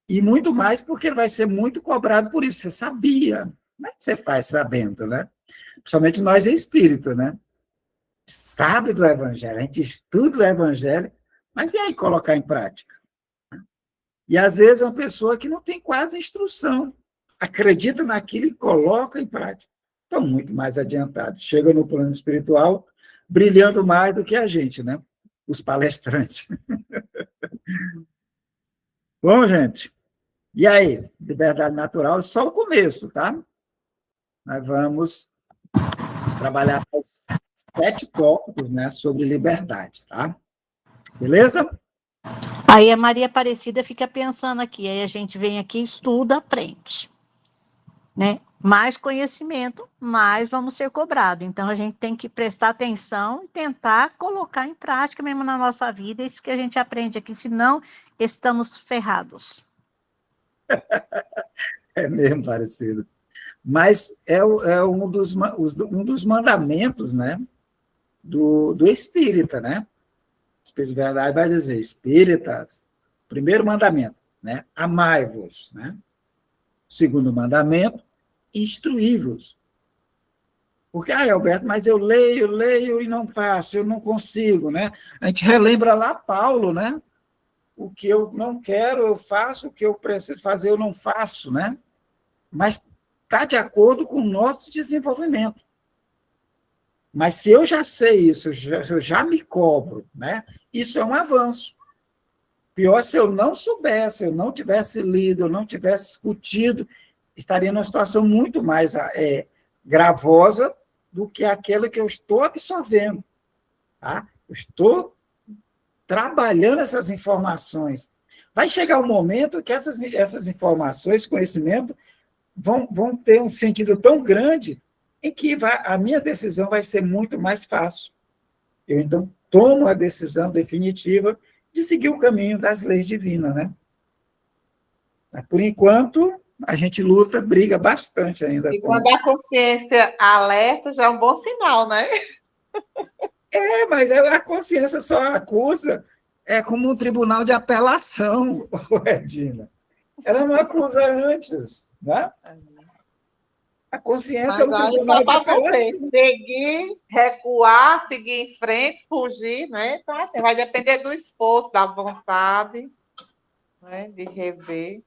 E muito mais porque ele vai ser muito cobrado por isso. Você sabia. Como é que você faz sabendo, né? Principalmente nós espíritas, né? Sabe do Evangelho, a gente estuda o Evangelho, mas e aí colocar em prática? E às vezes é uma pessoa que não tem quase instrução, acredita naquilo e coloca em prática. Estão muito mais adiantados. Chega no plano espiritual brilhando mais do que a gente, né? Os palestrantes. Bom, gente, e aí? Liberdade natural é só o começo, tá? Nós vamos trabalhar 7 tópicos, né, sobre liberdade, tá? Beleza? Aí a Maria Aparecida fica pensando aqui, aí a gente vem aqui, estuda, aprende, né? mais conhecimento, mais vamos ser cobrados. Então, a gente tem que prestar atenção e tentar colocar em prática mesmo na nossa vida isso que a gente aprende aqui, senão estamos ferrados. É mesmo parecido. Mas é um dos mandamentos, né, do espírita, né? O Espírito de Verdade vai dizer, espíritas, primeiro mandamento, né, amai-vos, né? Segundo mandamento, instruí-vos. Porque, Alberto, mas eu leio e não faço, eu não consigo, né? A gente relembra lá Paulo, né? O que eu não quero, eu faço, o que eu preciso fazer, eu não faço, né? Mas está de acordo com o nosso desenvolvimento. Mas se eu já sei isso, se eu já me cobro, né? Isso é um avanço. Pior se eu não soubesse, eu não tivesse lido, eu não tivesse discutido, estaria numa situação muito mais gravosa do que aquela que eu estou absorvendo. Tá? Eu estou trabalhando essas informações. Vai chegar um momento que essas informações, conhecimento, vão ter um sentido tão grande em que a minha decisão vai ser muito mais fácil. Eu, então, tomo a decisão definitiva de seguir o caminho das leis divinas, né? Mas, por enquanto, a gente luta, briga bastante ainda. E quando a consciência alerta, já é um bom sinal, né? Mas a consciência só acusa, é como um tribunal de apelação, Edina. Ela não acusa antes, né? A consciência é um tribunal de apelação. Seguir, recuar, seguir em frente, fugir, né? Então, assim, vai depender do esforço, da vontade, né? De rever.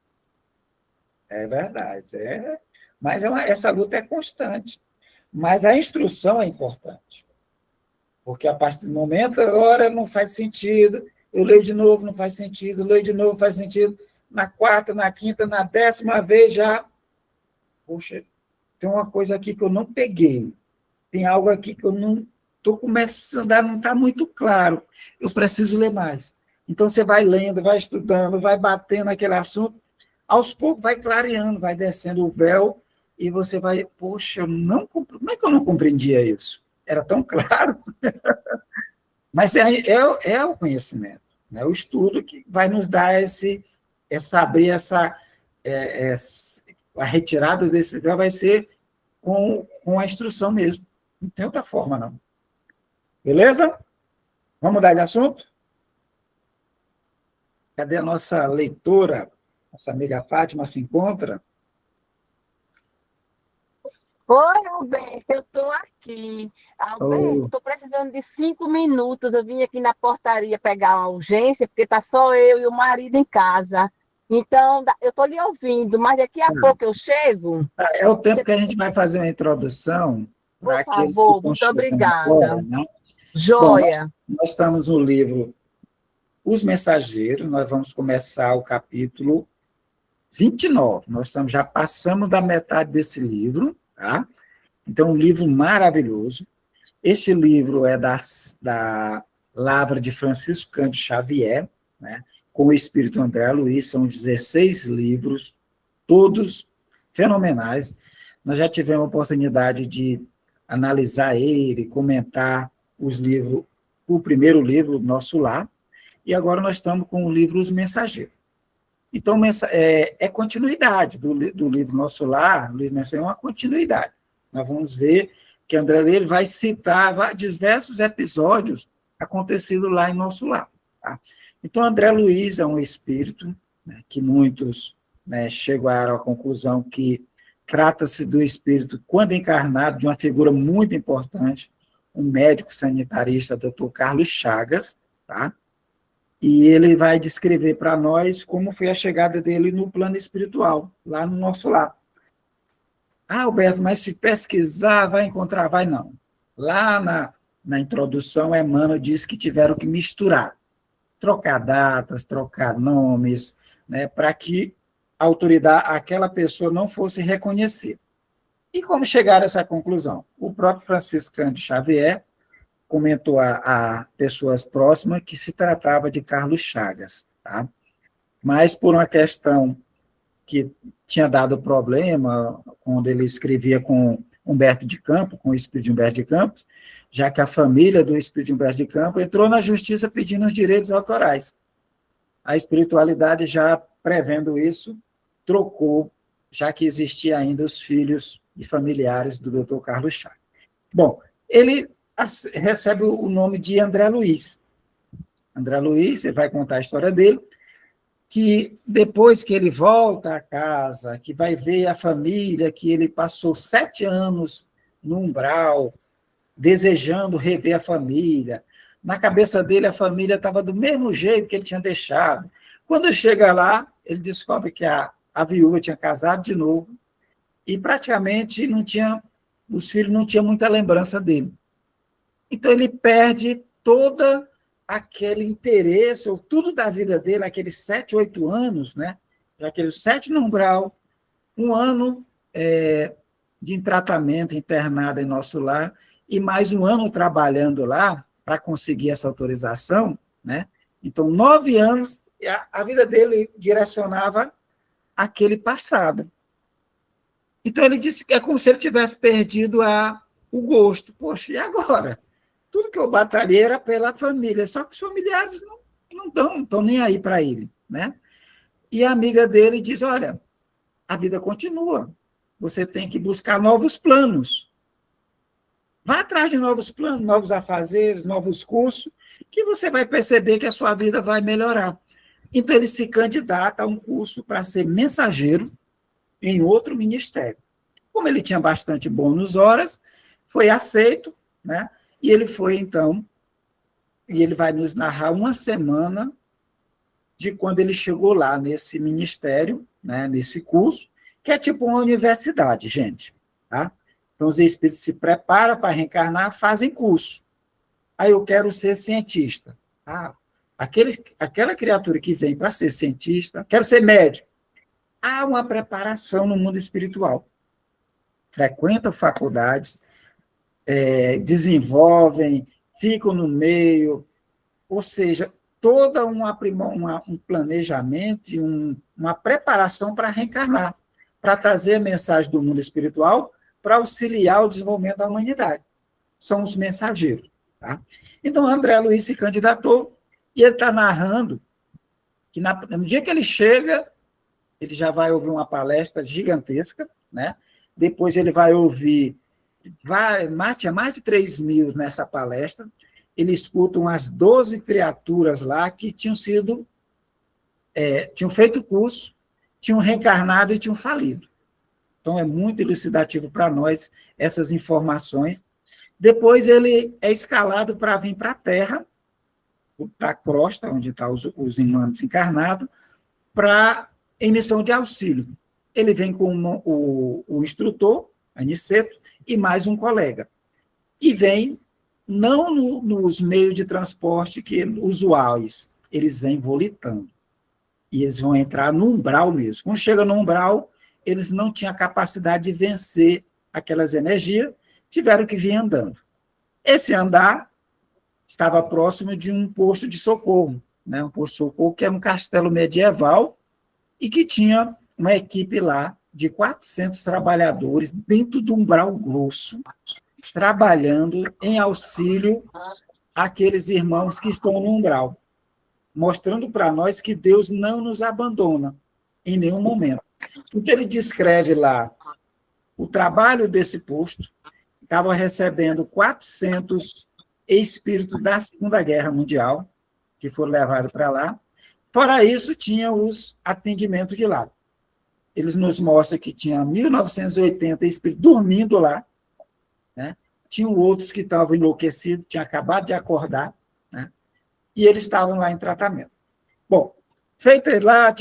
É verdade. Mas essa luta é constante. Mas a instrução é importante. Porque a partir do momento, agora não faz sentido, eu leio de novo, não faz sentido, leio de novo, faz sentido. Na quarta, na quinta, na 10ª vez já... Poxa, tem uma coisa aqui que eu não peguei. Tem algo aqui que eu não estou começando a não está muito claro. Eu preciso ler mais. Então, você vai lendo, vai estudando, vai batendo naquele assunto, aos poucos vai clareando, vai descendo o véu, e você vai, poxa, como é que eu não compreendia isso? Era tão claro. Mas é o conhecimento, né? O estudo que vai nos dar abrir a retirada desse véu vai ser com a instrução mesmo. Não tem outra forma, não. Beleza? Vamos mudar de assunto? Cadê a nossa leitora? Nossa amiga Fátima se encontra? Oi, Alberto, eu estou aqui. Alberto, estou precisando de 5 minutos. Eu vim aqui na portaria pegar uma urgência, porque está só eu e o marido em casa. Então, eu estou lhe ouvindo, mas daqui a pouco eu chego. É o tempo que a gente vai fazer uma introdução para aqueles que estão muito obrigada. Agora, né? Joia. Bom, nós estamos no livro Os Mensageiros, nós vamos começar o capítulo 29. Nós já passamos da metade desse livro, tá? Então, um livro maravilhoso. Esse livro é da Lavra de Francisco Cândido Xavier, né? Com o Espírito André Luiz, são 16 livros, todos fenomenais. Nós já tivemos a oportunidade de analisar ele, comentar os livros, o primeiro livro, Nosso Lar, e agora nós estamos com o livro Os Mensageiros. Então, é continuidade do livro Nosso Lar, o livro Mensageiro é uma continuidade. Nós vamos ver que André Luiz vai citar diversos episódios acontecidos lá em Nosso Lar. Tá? Então, André Luiz é um espírito, né, que muitos, né, chegaram à conclusão que trata-se do espírito, quando encarnado, de uma figura muito importante, um médico sanitarista, Dr. Carlos Chagas, tá? E ele vai descrever para nós como foi a chegada dele no plano espiritual, lá no Nosso Lar. Alberto, mas se pesquisar, vai encontrar? Vai não. Lá na introdução, Emmanuel diz que tiveram que misturar, trocar datas, trocar nomes, né, para que a autoridade, aquela pessoa não fosse reconhecida. E como chegaram a essa conclusão? O próprio Francisco Cândido Xavier comentou a pessoas próximas que se tratava de Carlos Chagas, tá? Mas por uma questão que tinha dado problema quando ele escrevia com Humberto de Campos, com o espírito de Humberto de Campos, já que a família do espírito de Humberto de Campos entrou na justiça pedindo os direitos autorais. A espiritualidade, já prevendo isso, trocou, já que existia ainda os filhos e familiares do Dr. Carlos Chagas. Bom, ele recebe o nome de André Luiz. André Luiz, ele vai contar a história dele, que depois que ele volta à casa, que vai ver a família, que ele passou 7 anos no umbral, desejando rever a família. Na cabeça dele, a família estava do mesmo jeito que ele tinha deixado. Quando ele chega lá, ele descobre que a viúva tinha casado de novo e praticamente não tinha, os filhos não tinham muita lembrança dele. Então, ele perde toda aquele interesse, ou tudo da vida dele, aqueles 7, 8 anos, né? Aqueles 7 no umbral, 1 ano de tratamento, internado em nosso lar, e mais 1 ano trabalhando lá para conseguir essa autorização, né? Então, 9 anos, a vida dele direcionava aquele passado. Então, ele disse que é como se ele tivesse perdido o gosto. Poxa, e agora? Tudo que eu batalhei era pela família, só que os familiares não estão nem aí para ele, né? E a amiga dele diz, olha, a vida continua, você tem que buscar novos planos. Vá atrás de novos planos, novos afazeres, novos cursos, que você vai perceber que a sua vida vai melhorar. Então, ele se candidata a um curso para ser mensageiro em outro ministério. Como ele tinha bastante bônus horas, foi aceito, né? E ele foi, então, e ele vai nos narrar 1 semana de quando ele chegou lá nesse ministério, né, nesse curso, que é tipo uma universidade, gente. Tá? Então, os espíritos se preparam para reencarnar, fazem curso. Aí eu quero ser cientista. Aquela criatura que vem para ser cientista, quero ser médico. Há uma preparação no mundo espiritual. Frequentam faculdades, desenvolvem, ficam no meio, ou seja, todo um planejamento e uma preparação para reencarnar, para trazer a mensagem do mundo espiritual para auxiliar o desenvolvimento da humanidade. São os mensageiros. Tá? Então, André Luiz se candidatou e ele está narrando que no dia que ele chega, ele já vai ouvir uma palestra gigantesca, né? Depois ele vai ouvir tinha mais de 3.000 nessa palestra, ele escuta umas 12 criaturas lá que tinham feito curso, tinham reencarnado e tinham falido. Então, é muito elucidativo para nós essas informações. Depois, ele é escalado para vir para a Terra, para a crosta, onde estão os humanos encarnados, em missão de auxílio. Ele vem com o instrutor, Aniceto, e mais um colega. E vem, não nos meios de transporte usuais, eles vêm volitando. E eles vão entrar no umbral mesmo. Quando chega no umbral, eles não tinham a capacidade de vencer aquelas energias, tiveram que vir andando. Esse andar estava próximo de um posto de socorro, né? Um posto de socorro que era um castelo medieval e que tinha uma equipe lá de 400 trabalhadores dentro do umbral grosso, trabalhando em auxílio àqueles irmãos que estão no umbral, mostrando para nós que Deus não nos abandona em nenhum momento. Porque ele descreve lá o trabalho desse posto, estava recebendo 400 espíritos da Segunda Guerra Mundial, que foram levados para lá. Fora isso, tinha os atendimentos de lá. Eles nos mostram que tinha 1.980 espíritos dormindo lá, né? Tinham outros que estavam enlouquecidos, tinham acabado de acordar, né? E eles estavam lá em tratamento. Bom, feito lá,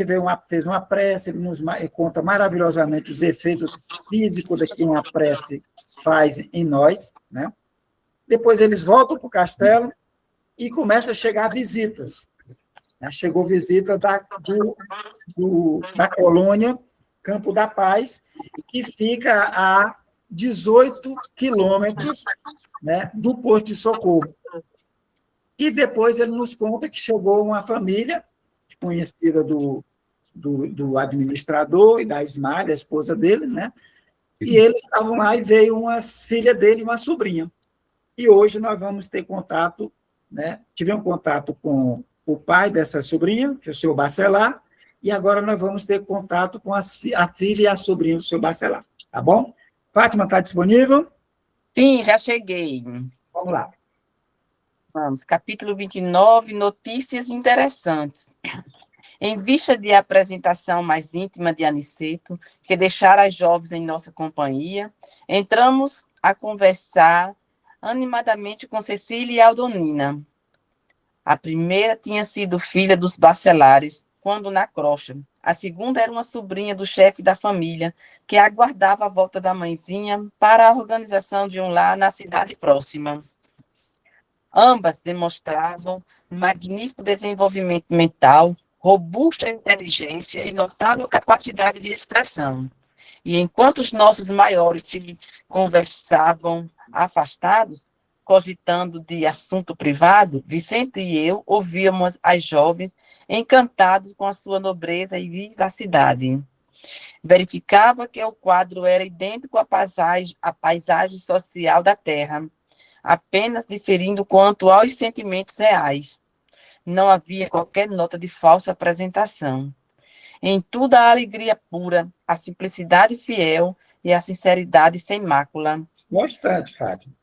fez uma prece, ele nos conta maravilhosamente os efeitos físicos que uma prece faz em nós, né? Depois eles voltam para o castelo e começam a chegar visitas. Chegou visita da colônia Campo da Paz, que fica a 18 quilômetros, né, do posto de socorro. E depois ele nos conta que chegou uma família conhecida do do administrador e da Ismael, a esposa dele, né? E eles estavam lá e veio uma filha dele e uma sobrinha. E hoje nós vamos ter contato, né? Tivemos contato com o pai dessa sobrinha, que é o senhor Bacelar, e agora nós vamos ter contato com a filha e a sobrinha do senhor Bacelar, tá bom? Fátima, está disponível? Sim, já cheguei. Vamos lá. Vamos, capítulo 29, notícias interessantes. Em vista de apresentação mais íntima de Aniceto, que deixara as jovens em nossa companhia, entramos a conversar animadamente com Cecília e Aldonina. A primeira tinha sido filha dos Bacelares, quando na crocha. A segunda era uma sobrinha do chefe da família, que aguardava a volta da mãezinha para a organização de um lar na cidade próxima. Ambas demonstravam magnífico desenvolvimento mental, robusta inteligência e notável capacidade de expressão. E enquanto os nossos maiores se conversavam afastados, cogitando de assunto privado, Vicente e eu ouvíamos as jovens encantados com a sua nobreza e vivacidade. Verificava que o quadro era idêntico à paisagem social da terra, apenas diferindo quanto aos sentimentos reais. Não havia qualquer nota de falsa apresentação. Em tudo a alegria pura, a simplicidade fiel e a sinceridade sem mácula. Bastante, Fátima.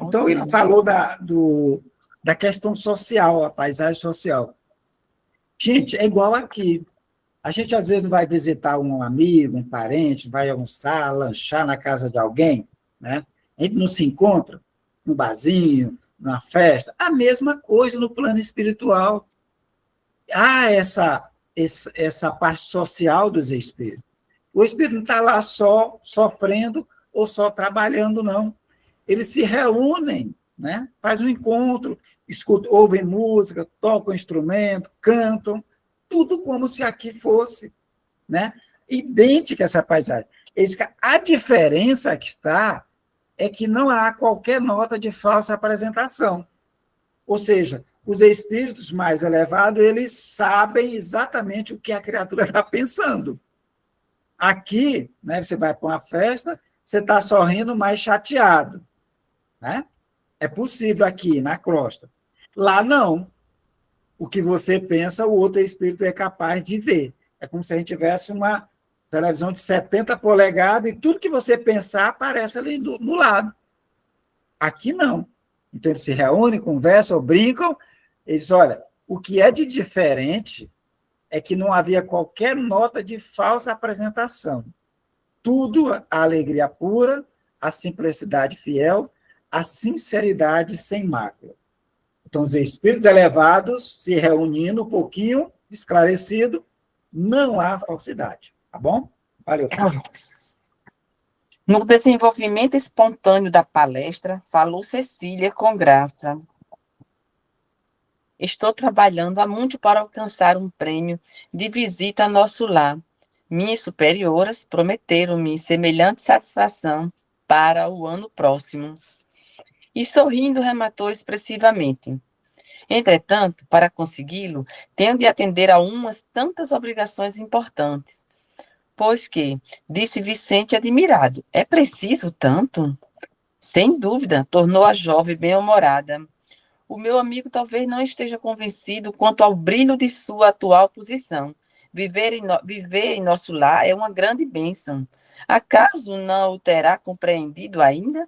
Então, ele falou da questão social, a paisagem social. Gente, é igual aqui. A gente, às vezes, vai visitar um amigo, um parente, vai almoçar, lanchar na casa de alguém, né? A gente não se encontra no barzinho, numa festa. A mesma coisa no plano espiritual. Há essa parte social dos espíritos. O espírito não está lá só sofrendo ou só trabalhando, não. Eles se reúnem, né? Fazem um encontro, escutam, ouvem música, tocam instrumento, cantam, tudo como se aqui fosse, né? Idêntica essa paisagem. A diferença que está é que não há qualquer nota de falsa apresentação. Ou seja, os espíritos mais elevados, eles sabem exatamente o que a criatura está pensando. Aqui, né, você vai para uma festa, você está sorrindo, mais chateado, né? É possível aqui, na crosta. Lá, não. O que você pensa, o outro espírito é capaz de ver. É como se a gente tivesse uma televisão de 70 polegadas e tudo que você pensar aparece ali no lado. Aqui, não. Então, eles se reúnem, conversam, brincam. Eles, olha, o que é de diferente é que não havia qualquer nota de falsa apresentação. Tudo a alegria pura, a simplicidade fiel, a sinceridade sem mácula. Então, os espíritos elevados se reunindo um pouquinho, esclarecido, não há falsidade. Tá bom? Valeu. No desenvolvimento espontâneo da palestra, falou Cecília com graça. Estou trabalhando há muito para alcançar um prêmio de visita a nosso lar. Minhas superioras prometeram-me semelhante satisfação para o ano próximo. E sorrindo rematou expressivamente. Entretanto, para consegui-lo, tenho de atender a umas tantas obrigações importantes. Pois que, disse Vicente admirado, é preciso tanto? Sem dúvida, tornou a jovem bem-humorada. O meu amigo talvez não esteja convencido quanto ao brilho de sua atual posição. Viver em nosso lar é uma grande bênção. Acaso não o terá compreendido ainda?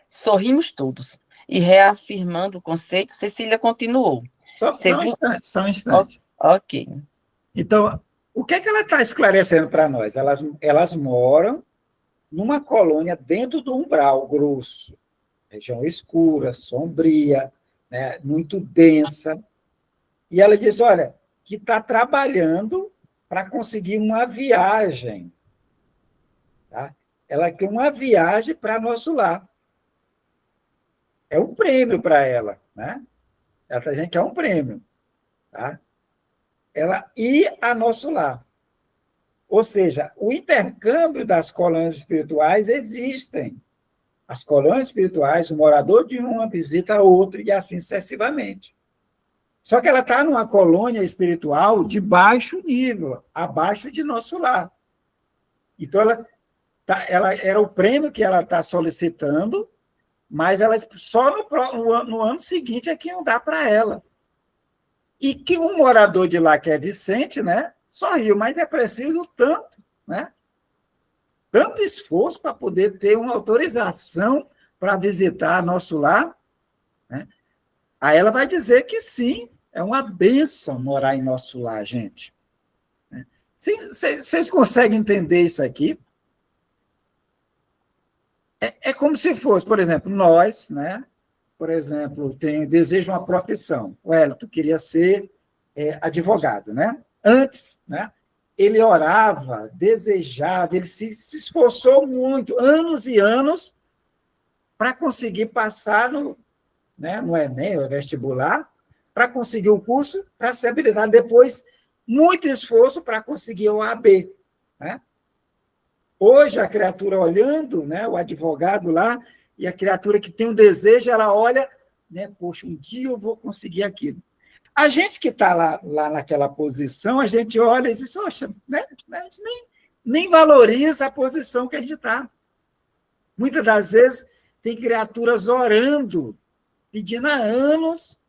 Sorrimos todos. E reafirmando o conceito, Cecília continuou. Só um instante. Ok. Então, o que é que ela está esclarecendo para nós? Elas moram numa colônia dentro do umbral grosso, região escura, sombria, né, muito densa. E ela diz, olha, que está trabalhando para conseguir uma viagem. Tá? Ela quer uma viagem para nosso lar. É um prêmio para ela, né? Ela está dizendo que é um prêmio. Tá? Ela ir a nosso lar. Ou seja, o intercâmbio das colônias espirituais existem. As colônias espirituais, o morador de uma visita a outro e assim sucessivamente. Só que ela está numa colônia espiritual de baixo nível, abaixo de nosso lar. Então, ela era o prêmio que ela está solicitando, mas ela só no ano seguinte é que iam dar para ela. E que um morador de lá, que é Vicente, né, sorriu, mas é preciso tanto, né? Tanto esforço para poder ter uma autorização para visitar nosso lar, né? Aí ela vai dizer que sim, é uma bênção morar em nosso lar, gente. Vocês conseguem entender isso aqui? É como se fosse, por exemplo, nós, né? Por exemplo, desejo uma profissão. O Wellington queria ser advogado, né? Antes, né? Ele orava, desejava, ele se esforçou muito, anos e anos, para conseguir passar no Enem, no vestibular, para conseguir o curso, para ser habilitado. Depois, muito esforço para conseguir o AB, né? Hoje, a criatura olhando, né, o advogado lá, e a criatura que tem um desejo, ela olha, né, poxa, um dia eu vou conseguir aquilo. A gente que está lá naquela posição, a gente olha e diz, poxa, né, a gente nem valoriza a posição que a gente está. Muitas das vezes, tem criaturas orando, pedindo há anos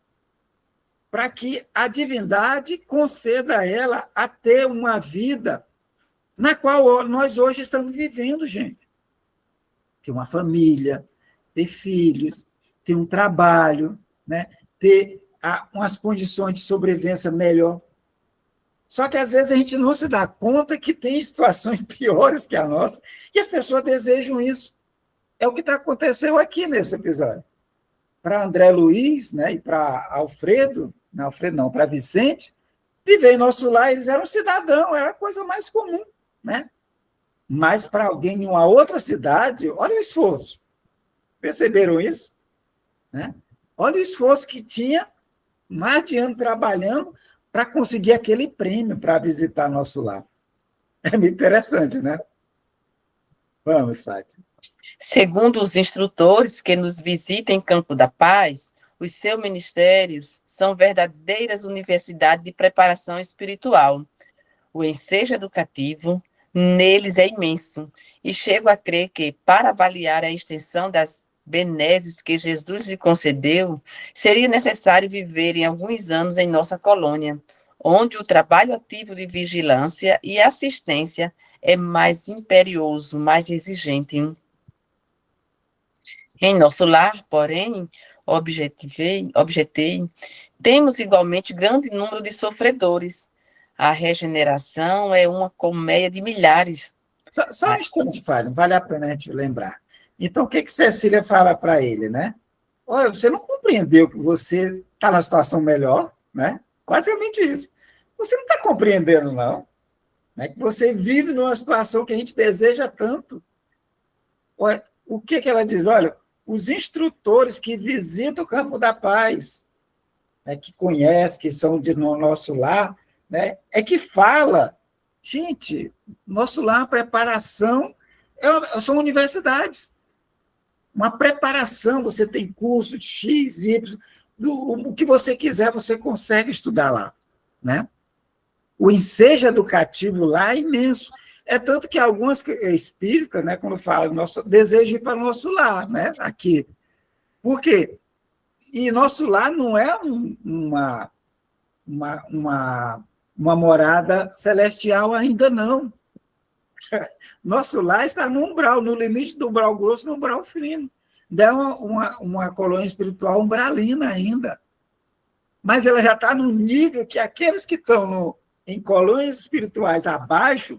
para que a divindade conceda a ela a ter uma vida na qual nós hoje estamos vivendo, gente. Ter uma família, ter filhos, ter um trabalho, né? Ter umas condições de sobrevivência melhor. Só que, às vezes, a gente não se dá conta que tem situações piores que a nossa, e as pessoas desejam isso. É o que aconteceu aqui nesse episódio. Para André Luiz, né, e para Alfredo, para Vicente, viver em nosso lar, eles eram cidadãos, era a coisa mais comum, né? Mas para alguém em uma outra cidade, olha o esforço. Perceberam isso? Né? Olha o esforço que tinha, mais de ano trabalhando, para conseguir aquele prêmio para visitar nosso lar. É muito interessante, né? Vamos, Fátima. Segundo os instrutores que nos visitam em Campo da Paz, os seus ministérios são verdadeiras universidades de preparação espiritual. O ensejo educativo neles é imenso, e chego a crer que, para avaliar a extensão das benesses que Jesus lhe concedeu, seria necessário viver em alguns anos em nossa colônia, onde o trabalho ativo de vigilância e assistência é mais imperioso, mais exigente. Em nosso lar, porém, objetei, temos igualmente grande número de sofredores. A regeneração é uma colmeia de milhares. Só um instante, Fábio, vale a pena a gente lembrar. Então, o que Cecília fala para ele, né? Olha, você não compreendeu que você está na situação melhor, né? Basicamente isso. Você não está compreendendo, não. Né? Que você vive numa situação que a gente deseja tanto. Olha, o que ela diz? Olha, os instrutores que visitam o Campo da Paz, né, que conhecem, que são no nosso lar, né, é que fala, gente, nosso lar, preparação, são universidades. Uma preparação, você tem curso de X, Y, o que você quiser, você consegue estudar lá. Né? O ensejo educativo lá é imenso. É tanto que algumas espíritas, né, quando falam, desejam ir para o nosso lar, né, aqui. Por quê? E nosso lar não é uma morada celestial ainda, não. Nosso lar está no umbral, no limite do umbral grosso e do umbral fino. É uma colônia espiritual umbralina ainda. Mas ela já está no nível que aqueles que estão em colônias espirituais abaixo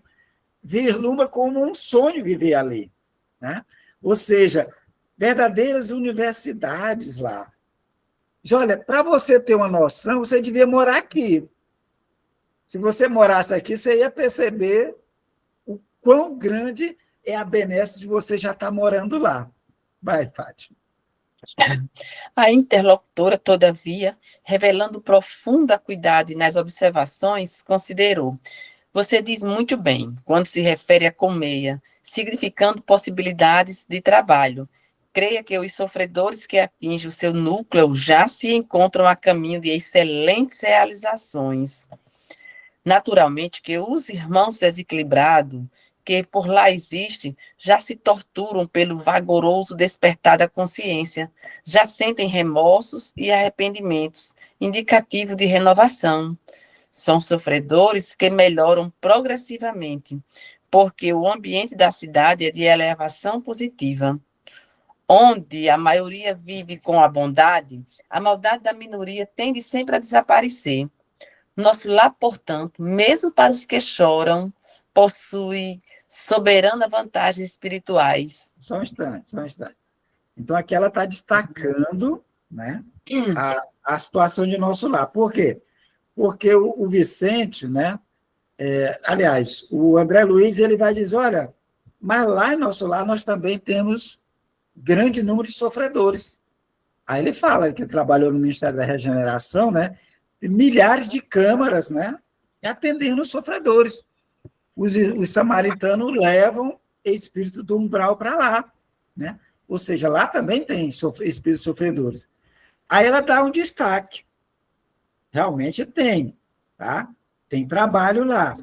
vislumbra como um sonho viver ali. Né? Ou seja, verdadeiras universidades lá. Olha, para você ter uma noção, você devia morar aqui. Se você morasse aqui, você ia perceber o quão grande é a benesse de você já estar morando lá. Vai, Fátima. A interlocutora, todavia, revelando profunda cuidado nas observações, considerou: você diz muito bem, quando se refere a colmeia, significando possibilidades de trabalho, creia que os sofredores que atingem o seu núcleo já se encontram a caminho de excelentes realizações. Naturalmente que os irmãos desequilibrados, que por lá existem, já se torturam pelo vagaroso despertar da consciência, já sentem remorsos e arrependimentos, indicativo de renovação. São sofredores que melhoram progressivamente, porque o ambiente da cidade é de elevação positiva. Onde a maioria vive com a bondade, a maldade da minoria tende sempre a desaparecer. Nosso lar, portanto, mesmo para os que choram, possui soberana vantagens espirituais. Só um instante, só um instante. Então, aqui ela está destacando, né, a situação de nosso lar. Por quê? Porque o Vicente, né, aliás, o André Luiz, ele vai dizer, olha, mas lá em nosso lar nós também temos grande número de sofredores. Aí ele fala que trabalhou no Ministério da Regeneração, né, milhares de câmaras, né, atendendo os sofredores. Os samaritanos levam espírito do umbral para lá, né? Ou seja, lá também tem espíritos sofredores. Aí ela dá um destaque. Realmente tem, tá? Tem trabalho lá.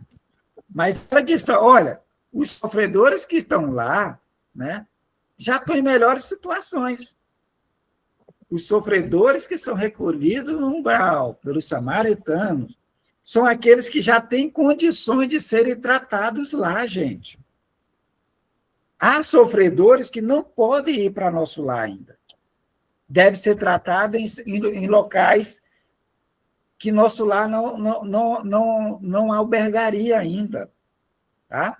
Mas ela diz, olha, os sofredores que estão lá, né, já estão em melhores situações. Os sofredores que são recolhidos no umbral pelos samaritanos são aqueles que já têm condições de serem tratados lá, gente. Há sofredores que não podem ir para nosso lar ainda. Deve ser tratado em locais que nosso lar não albergaria ainda. Tá?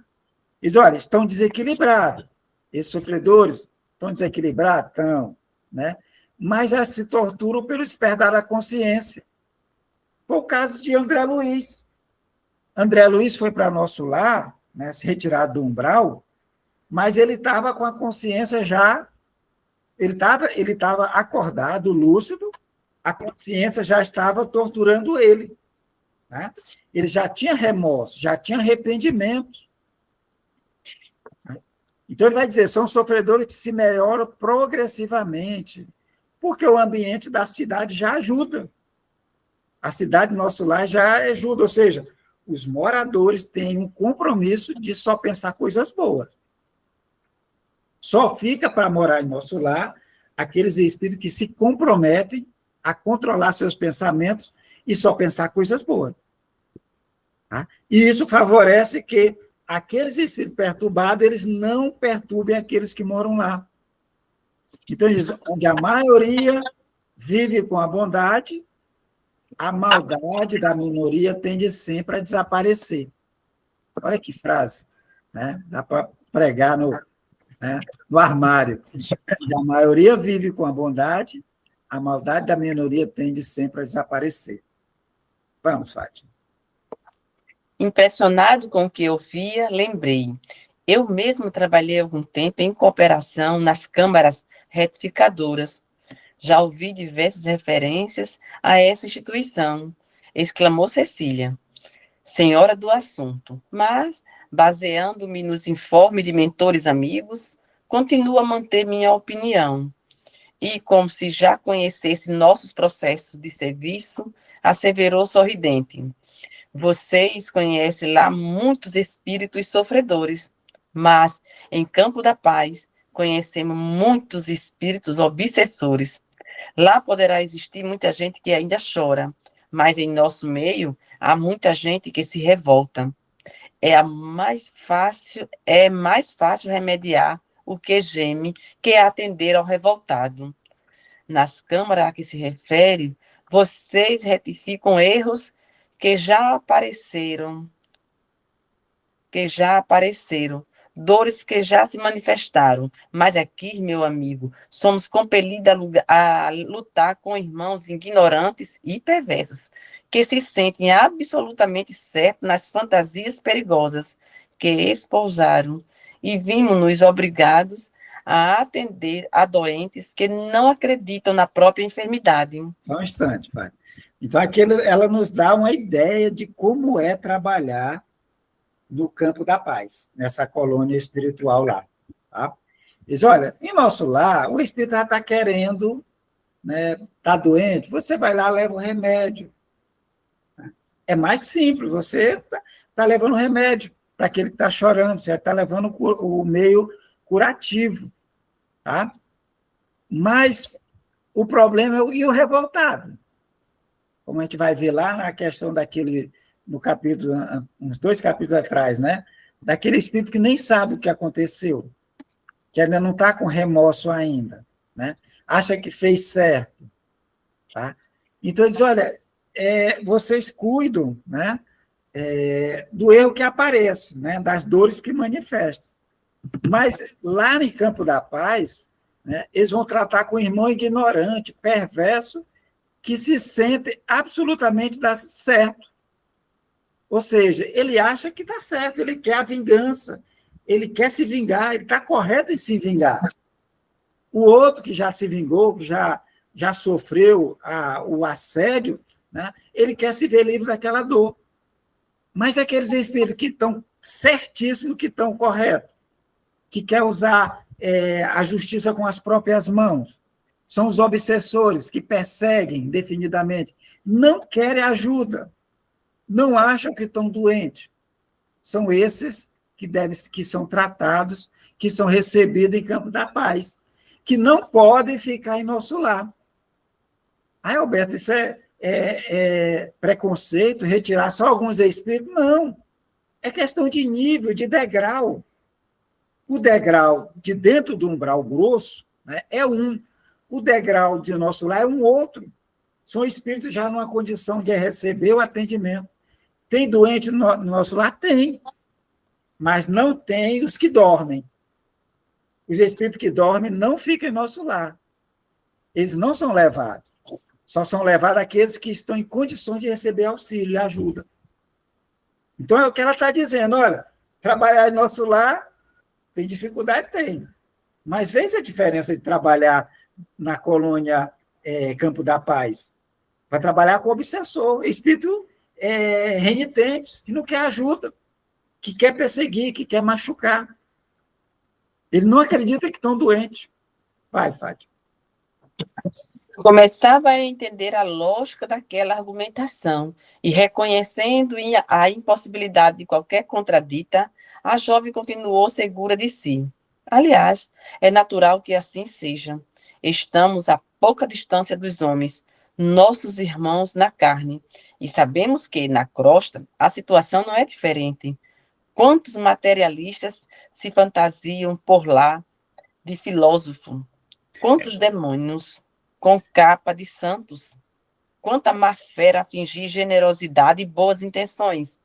Eles, olha, estão desequilibrados. Esses sofredores estão desequilibrados? Estão. Né? Mas já se torturam pelo despertar da consciência. Foi o caso de André Luiz. André Luiz foi para nosso lar, né, se retirado do umbral, mas ele estava com a consciência já, ele estava acordado, lúcido, a consciência já estava torturando ele. Né? Ele já tinha remorso, já tinha arrependimento. Então, ele vai dizer, são sofredores que se melhoram progressivamente, porque o ambiente da cidade já ajuda. A cidade do nosso lar já ajuda, ou seja, os moradores têm um compromisso de só pensar coisas boas. Só fica para morar em nosso lar aqueles espíritos que se comprometem a controlar seus pensamentos e só pensar coisas boas. Tá? E isso favorece que aqueles espíritos perturbados, eles não perturbem aqueles que moram lá. Então, onde a maioria vive com a bondade, a maldade da minoria tende sempre a desaparecer. Olha que frase, né? Dá para pregar no armário. A maioria vive com a bondade, a maldade da minoria tende sempre a desaparecer. Vamos, Fátima. Impressionado com o que eu via, lembrei. Eu mesmo trabalhei algum tempo em cooperação nas câmaras retificadoras. Já ouvi diversas referências a essa instituição, exclamou Cecília, senhora do assunto, mas, baseando-me nos informes de mentores amigos, continuo a manter minha opinião. E, como se já conhecesse nossos processos de serviço, asseverou sorridente. Vocês conhecem lá muitos espíritos sofredores, mas, em Campo da Paz, conhecemos muitos espíritos obsessores. Lá poderá existir muita gente que ainda chora, mas em nosso meio há muita gente que se revolta. É mais fácil remediar o que geme que atender ao revoltado. Nas câmaras a que se refere, vocês retificam erros que já apareceram, dores que já se manifestaram, mas aqui, meu amigo, somos compelidos a lutar com irmãos ignorantes e perversos, que se sentem absolutamente certos nas fantasias perigosas que espousaram, e vimos-nos obrigados a atender a doentes que não acreditam na própria enfermidade. Só um instante, Fábio. Então, aqui ela nos dá uma ideia de como é trabalhar no Campo da Paz, nessa colônia espiritual lá. Tá? Diz, olha, em nosso lar, o espírito já está querendo, né, está doente, você vai lá, leva o remédio. É mais simples, você está levando o remédio para aquele que está chorando, você está levando o meio curativo, tá? Mas o problema é o revoltado. Como a gente vai ver lá na questão daquele, no capítulo, uns 2 capítulos atrás, né? Daquele espírito que nem sabe o que aconteceu, que ainda não está com remorso ainda, né? Acha que fez certo, tá? Então, ele diz, olha, vocês cuidam, né? Do erro que aparece, né? Das dores que manifestam. Mas lá em Campo da Paz, né, eles vão tratar com o irmão ignorante, perverso, que se sente absolutamente dar certo. Ou seja, ele acha que está certo, ele quer a vingança, ele quer se vingar, ele está correto em se vingar. O outro que já se vingou, que já sofreu o assédio, né, ele quer se ver livre daquela dor. Mas aqueles espíritos que estão certíssimos, que estão corretos, que quer usar a justiça com as próprias mãos, são os obsessores que perseguem indefinidamente, não querem ajuda, não acham que estão doentes. São esses que são tratados, que são recebidos em Campo da Paz, que não podem ficar em nosso lar. Ah, Alberto, isso é preconceito, retirar só alguns espíritos? Não. É questão de nível, de degrau. O degrau de dentro do umbral grosso, né, é um. O degrau de nosso lar é um outro. São espíritos já numa condição de receber o atendimento. Tem doente no nosso lar? Tem. Mas não tem os que dormem. Os espíritos que dormem não ficam em nosso lar. Eles não são levados. Só são levados aqueles que estão em condições de receber auxílio e ajuda. Então, é o que ela está dizendo. Olha, trabalhar em nosso lar, tem dificuldade? Tem. Mas veja a diferença de trabalhar na colônia Campo da Paz. Vai trabalhar com obsessor, espírito renitente, que não quer ajuda, que quer perseguir, que quer machucar. Ele não acredita que estão doentes. Vai, Fátima. Começava a entender a lógica daquela argumentação e, reconhecendo a impossibilidade de qualquer contradita, a jovem continuou segura de si. Aliás, é natural que assim seja. Estamos a pouca distância dos homens, nossos irmãos na carne, e sabemos que, na crosta, a situação não é diferente. Quantos materialistas se fantasiam por lá de filósofo? Quantos demônios com capa de santos? Quanta má-fé a fingir generosidade e boas intenções?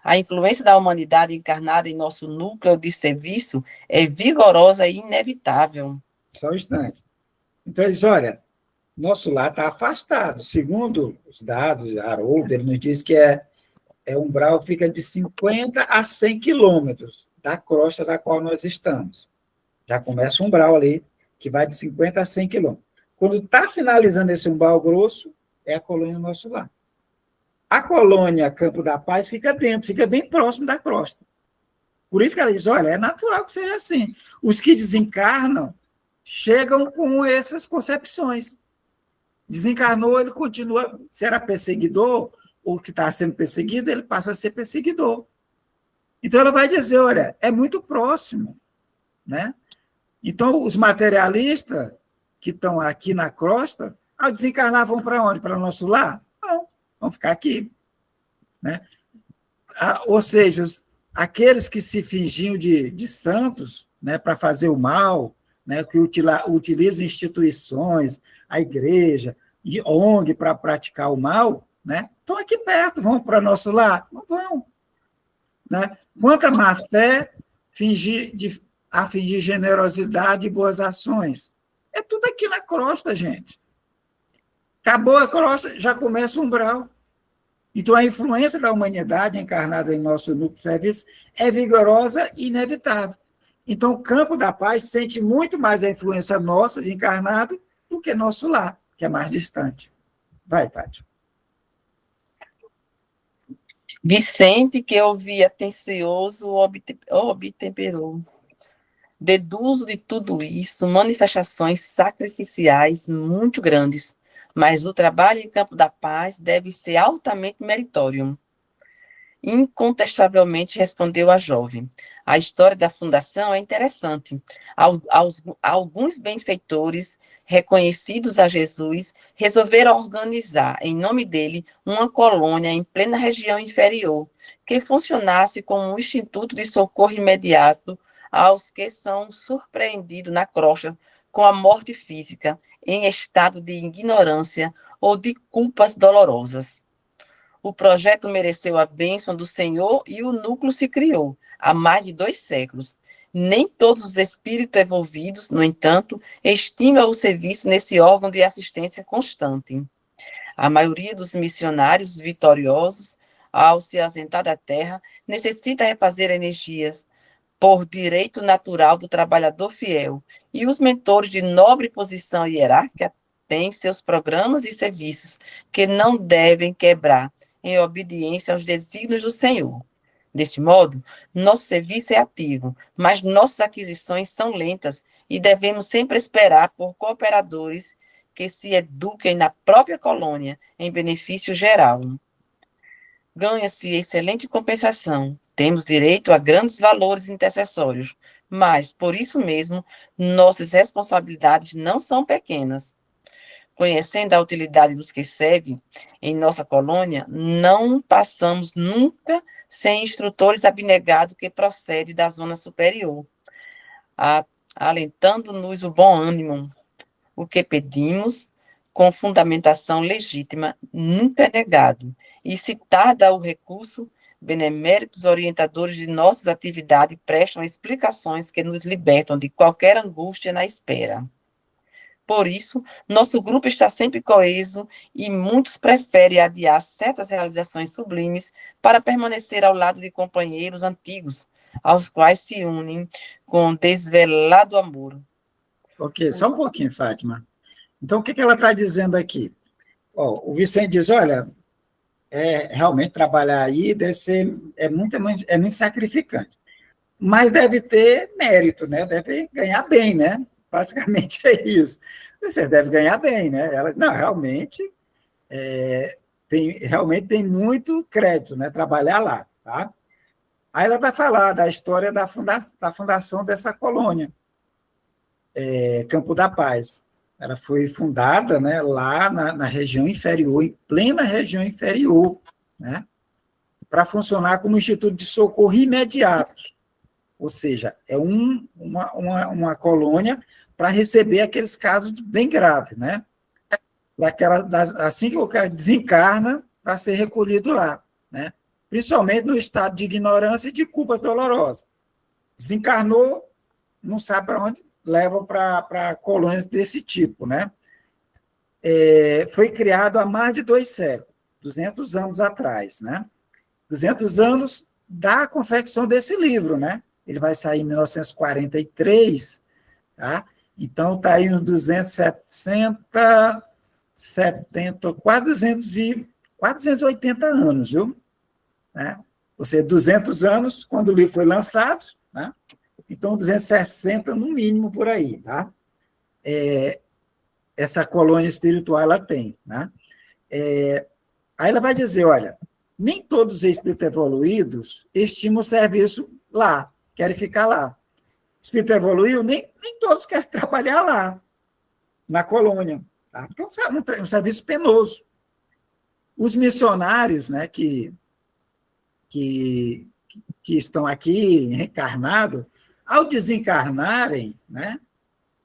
A influência da humanidade encarnada em nosso núcleo de serviço é vigorosa e inevitável. Só um instante. Então, eles, olha, nosso lar está afastado. Segundo os dados, Haroldo, ele nos diz que umbral fica de 50 a 100 quilômetros da crosta da qual nós estamos. Já começa um umbral ali, que vai de 50 a 100 quilômetros. Quando está finalizando esse umbral grosso, é a colônia nosso lar. A colônia Campo da Paz fica dentro, fica bem próximo da crosta. Por isso que ela diz, olha, é natural que seja assim. Os que desencarnam chegam com essas concepções. Desencarnou, ele continua, se era perseguidor, ou que está sendo perseguido, ele passa a ser perseguidor. Então, ela vai dizer, olha, é muito próximo, né? Então, os materialistas que estão aqui na crosta, ao desencarnar, vão para onde? Para o nosso lar? Não, vão ficar aqui, né? Ou seja, aqueles que se fingiam de santos, né, para fazer o mal, né, que utilizam instituições, a igreja, e ONG para praticar o mal, né, estão aqui perto, vão para nosso lar? Não vão. Né? Quanta má fé a fingir generosidade e boas ações. É tudo aqui na crosta, gente. Acabou a crosta, já começa o umbral. Então, a influência da humanidade encarnada em nosso núcleo de serviço é vigorosa e inevitável. Então, o Campo da Paz sente muito mais a influência nossa de encarnado do que nosso lar, que é mais distante. Vai, Fátima. Vicente, que ouvia atencioso, obtemperou. Deduzo de tudo isso manifestações sacrificiais muito grandes, mas o trabalho em campo da paz deve ser altamente meritório. Incontestavelmente, respondeu a jovem. A história da fundação é interessante. Alguns benfeitores, reconhecidos a Jesus, resolveram organizar, em nome dele, uma colônia em plena região inferior, que funcionasse como um instituto de socorro imediato aos que são surpreendidos na crosta com a morte física, em estado de ignorância ou de culpas dolorosas. O projeto mereceu a bênção do Senhor e o núcleo se criou, há mais de 2 séculos. Nem todos os espíritos envolvidos, no entanto, estimam o serviço nesse órgão de assistência constante. A maioria dos missionários vitoriosos, ao se ausentar da terra, necessita refazer energias, por direito natural do trabalhador fiel, e os mentores de nobre posição hierárquica têm seus programas e serviços que não devem quebrar, em obediência aos desígnios do Senhor. Deste modo, nosso serviço é ativo, mas nossas aquisições são lentas e devemos sempre esperar por cooperadores que se eduquem na própria colônia, em benefício geral. Ganha-se excelente compensação. Temos direito a grandes valores intercessórios, mas, por isso mesmo, nossas responsabilidades não são pequenas. Conhecendo a utilidade dos que servem em nossa colônia, não passamos nunca sem instrutores abnegados que procedem da zona superior, alentando-nos o bom ânimo. O que pedimos, com fundamentação legítima, nunca é negado, e se tarda o recurso, beneméritos orientadores de nossas atividades prestam explicações que nos libertam de qualquer angústia na espera. Por isso, nosso grupo está sempre coeso e muitos preferem adiar certas realizações sublimes para permanecer ao lado de companheiros antigos, aos quais se unem com desvelado amor. Ok, só um pouquinho, Fátima. Então, o que ela está dizendo aqui? O Vicente diz, olha, realmente trabalhar aí deve ser, é muito sacrificante, mas deve ter mérito, né? Deve ganhar bem, né? Basicamente é isso. Você deve ganhar bem, né? Ela, não, realmente tem muito crédito, né? Trabalhar lá, tá? Aí ela vai falar da história da fundação dessa colônia, Campo da Paz. Ela foi fundada, né, lá na região inferior, em plena região inferior, né, para funcionar como instituto de socorro imediato. Ou seja, é uma colônia para receber aqueles casos bem graves, né? Assim que o cara desencarna, para ser recolhido lá, né? Principalmente no estado de ignorância e de culpa dolorosa. Desencarnou, não sabe para onde, levam para colônias desse tipo, né? Foi criado há mais de 2 séculos, 200 anos atrás, né? 200 anos da confecção desse livro, né? Ele vai sair em 1943, tá? Então, está aí uns 270, 70, quase 280 anos, viu? Né? Ou seja, 200 anos, quando o livro foi lançado, né? Então, 260 no mínimo por aí, tá? Essa colônia espiritual ela tem, né? Aí ela vai dizer, olha, nem todos os espíritos evoluídos estimam o serviço lá, querem ficar lá. Espírito evoluiu, nem todos querem trabalhar lá, na colônia, tá? Porque é um serviço penoso. Os missionários, né, que estão aqui reencarnados, ao desencarnarem, né,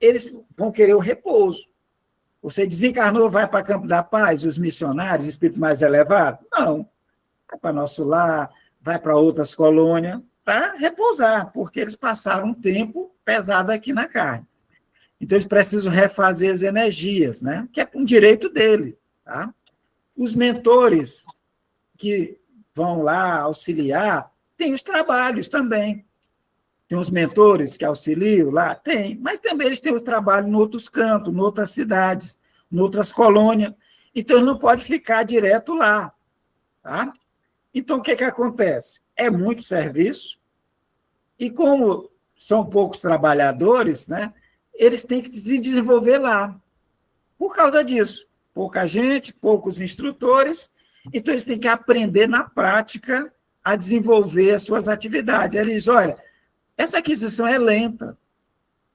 eles vão querer o repouso. Você desencarnou, vai para Campo da Paz, os missionários, espírito mais elevado? Não. Vai para nosso lar, vai para outras colônias, para repousar, porque eles passaram um tempo pesado aqui na carne. Então, eles precisam refazer as energias, né, que é um direito dele. Tá? Os mentores que vão lá auxiliar, têm os trabalhos também. Tem os mentores que auxiliam lá? Tem, mas também eles têm o trabalho em outros cantos, em outras cidades, em outras colônias. Então, não pode ficar direto lá. Tá? Então, o que acontece? É muito serviço, e como são poucos trabalhadores, né? Eles têm que se desenvolver lá. Por causa disso. Pouca gente, poucos instrutores, então eles têm que aprender na prática a desenvolver as suas atividades. Eles, olha, essa aquisição é lenta,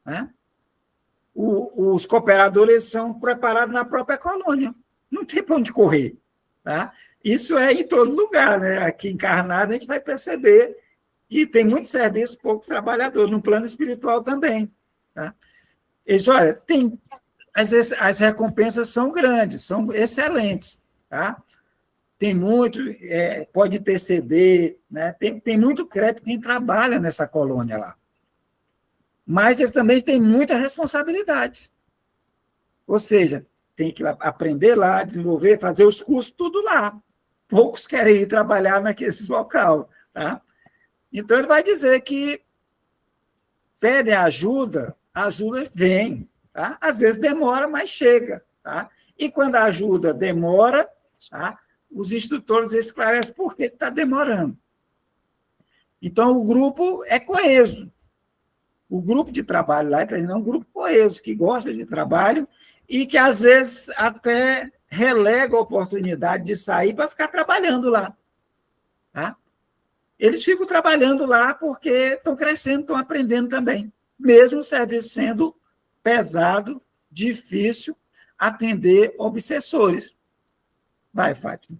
né? Os cooperadores são preparados na própria colônia, não tem para onde correr, tá? Isso é em todo lugar, né? Aqui encarnado a gente vai perceber, e tem muito serviço, poucos trabalhadores, no plano espiritual também, tá? Eles, olha, as recompensas são grandes, são excelentes, tá? Tem muito, pode interceder, né? Tem muito crédito quem trabalha nessa colônia lá. Mas eles também têm muita responsabilidade. Ou seja, tem que aprender lá, desenvolver, fazer os cursos, tudo lá. Poucos querem ir trabalhar naquele local, tá? Então, ele vai dizer que pedem ajuda, a ajuda vem, tá? Às vezes demora, mas chega, tá? E quando a ajuda demora, tá? Os instrutores esclarecem por que está demorando. Então, o grupo é coeso. O grupo de trabalho lá é um grupo coeso, que gosta de trabalho e que, às vezes, até relega a oportunidade de sair para ficar trabalhando lá. Tá? Eles ficam trabalhando lá porque estão crescendo, estão aprendendo também, mesmo o serviço sendo pesado, difícil, atender obsessores. Vai, Fátima.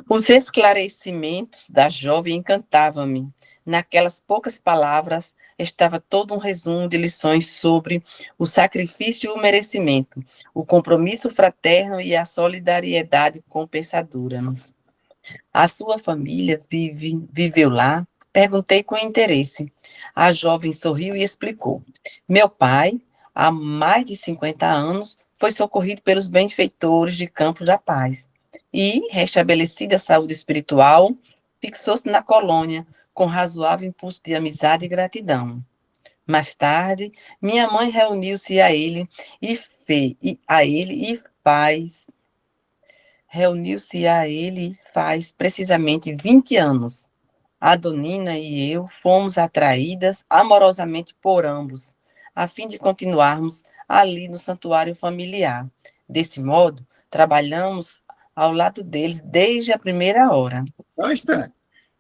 Os esclarecimentos da jovem encantavam-me. Naquelas poucas palavras estava todo um resumo de lições sobre o sacrifício e o merecimento, o compromisso fraterno e a solidariedade compensadora. A sua família viveu lá? Perguntei com interesse. A jovem sorriu e explicou. Meu pai, há mais de 50 anos, foi socorrido pelos benfeitores de Campos da Paz. E, restabelecida a saúde espiritual, fixou-se na colônia, com razoável impulso de amizade e gratidão. Mais tarde, minha mãe reuniu-se a ele e faz precisamente 20 anos. A Donina e eu fomos atraídas amorosamente por ambos, a fim de continuarmos ali no santuário familiar. Desse modo, trabalhamos ao lado deles desde a primeira hora. Só um instante.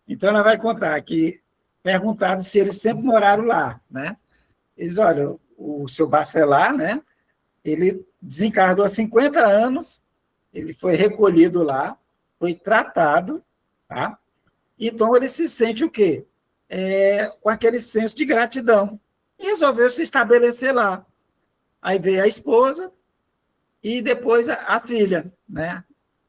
Então, ela vai contar que perguntaram se eles sempre moraram lá, né? Eles, olha, o seu Bacelar, né? Ele desencarnou há 50 anos, ele foi recolhido lá, foi tratado, tá? Então, ele se sente o quê? Com aquele senso de gratidão. E resolveu se estabelecer lá. Aí veio a esposa e depois a filha, né?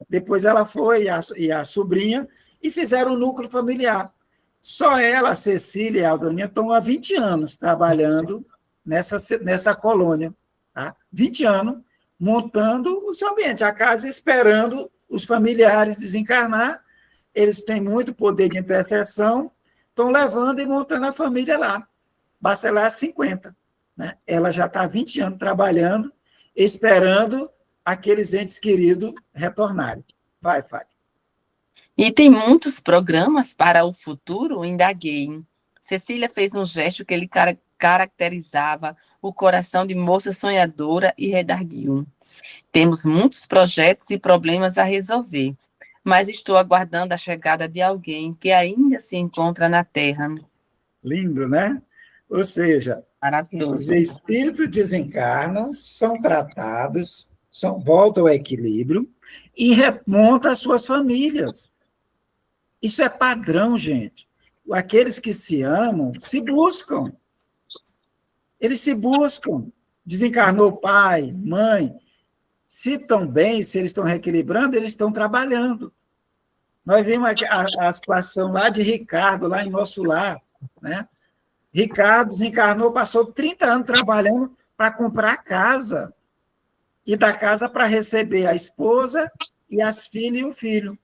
Depois ela foi, e a sobrinha, e fizeram um núcleo familiar. Só ela, a Cecília e a Aldoninha, estão há 20 anos trabalhando nessa colônia. Tá? 20 anos, montando o seu ambiente, a casa, esperando os familiares desencarnar. Eles têm muito poder de intercessão, estão levando e montando a família lá. Bacelar 50. Né? Ela já está há 20 anos trabalhando, esperando aqueles entes queridos retornarem. Vai, Fábio. E tem muitos programas para o futuro, indaguei. Cecília fez um gesto que lhe caracterizava o coração de moça sonhadora e redarguiu. Temos muitos projetos e problemas a resolver, mas estou aguardando a chegada de alguém que ainda se encontra na Terra. Lindo, né? Ou seja, os espíritos desencarnam, são tratados, voltam ao equilíbrio e remontam as suas famílias. Isso é padrão, gente. Aqueles que se amam, se buscam. Eles se buscam. Desencarnou pai, mãe. Se estão bem, se eles estão reequilibrando, eles estão trabalhando. Nós vimos a situação lá de Ricardo, lá em nosso lar, né? Ricardo desencarnou, passou 30 anos trabalhando para comprar casa. E da casa para receber a esposa e as filhas e o filho.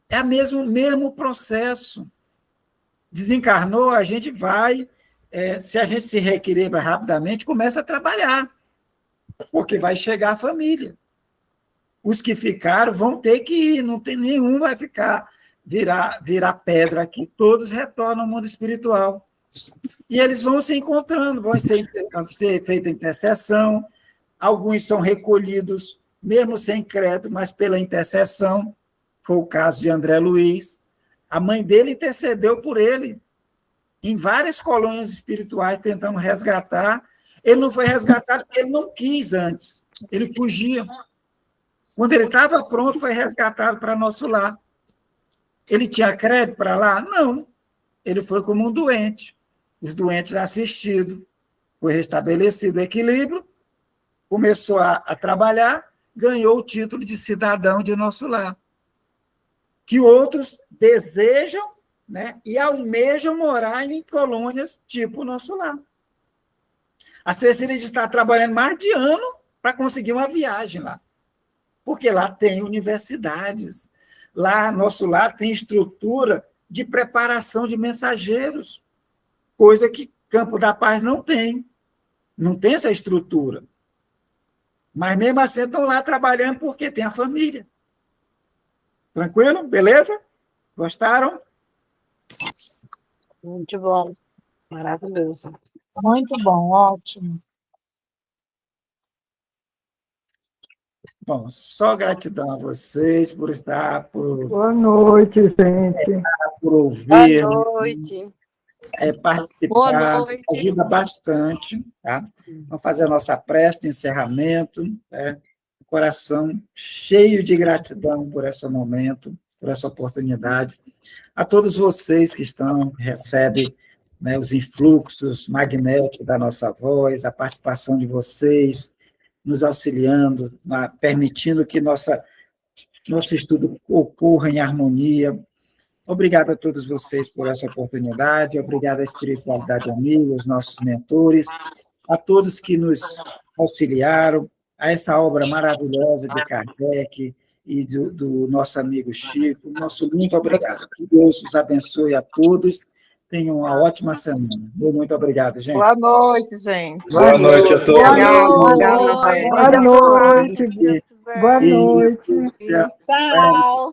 É o mesmo processo. Desencarnou, a gente vai, se a gente se reequilibra rapidamente, começa a trabalhar, porque vai chegar a família. Os que ficaram vão ter que ir, não tem nenhum vai ficar virar pedra aqui, todos retornam ao mundo espiritual. E eles vão se encontrando, vão ser feita intercessão, alguns são recolhidos, mesmo sem crédito, mas pela intercessão. Foi o caso de André Luiz. A mãe dele intercedeu por ele, em várias colônias espirituais, tentando resgatar. Ele não foi resgatado porque ele não quis antes, ele fugia. Quando ele estava pronto, foi resgatado para nosso lar. Ele tinha crédito para lá? Não. Ele foi como um doente. Os doentes assistidos. Foi restabelecido o equilíbrio, começou a trabalhar, ganhou o título de cidadão de nosso lar. Que outros desejam, né, e almejam morar em colônias tipo o nosso lar. A Cecília está trabalhando mais de ano para conseguir uma viagem lá. Porque lá tem universidades, lá, nosso lar tem estrutura de preparação de mensageiros, coisa que Campo da Paz não tem essa estrutura. Mas mesmo assim estão lá trabalhando porque tem a família. Tranquilo? Beleza? Gostaram? Muito bom. Maravilhoso. Muito bom, ótimo. Bom, só gratidão a vocês por estar, Boa noite, gente. por ouvir, Boa noite. Participar, Boa noite. ajuda bastante. Tá? Vamos fazer a nossa prece de encerramento. Coração cheio de gratidão por esse momento, por essa oportunidade. A todos vocês que recebem, né, os influxos magnéticos da nossa voz, a participação de vocês, nos auxiliando, permitindo que nosso estudo ocorra em harmonia. Obrigado a todos vocês por essa oportunidade, obrigado à Espiritualidade Amiga, aos nossos mentores, a todos que nos auxiliaram, a essa obra maravilhosa de Kardec e do nosso amigo Chico. Nosso muito obrigado. Que Deus os abençoe a todos. Tenham uma ótima semana. Muito obrigado, gente. Boa noite, gente. Boa noite a todos. Boa noite. Boa noite. Tchau. Tchau.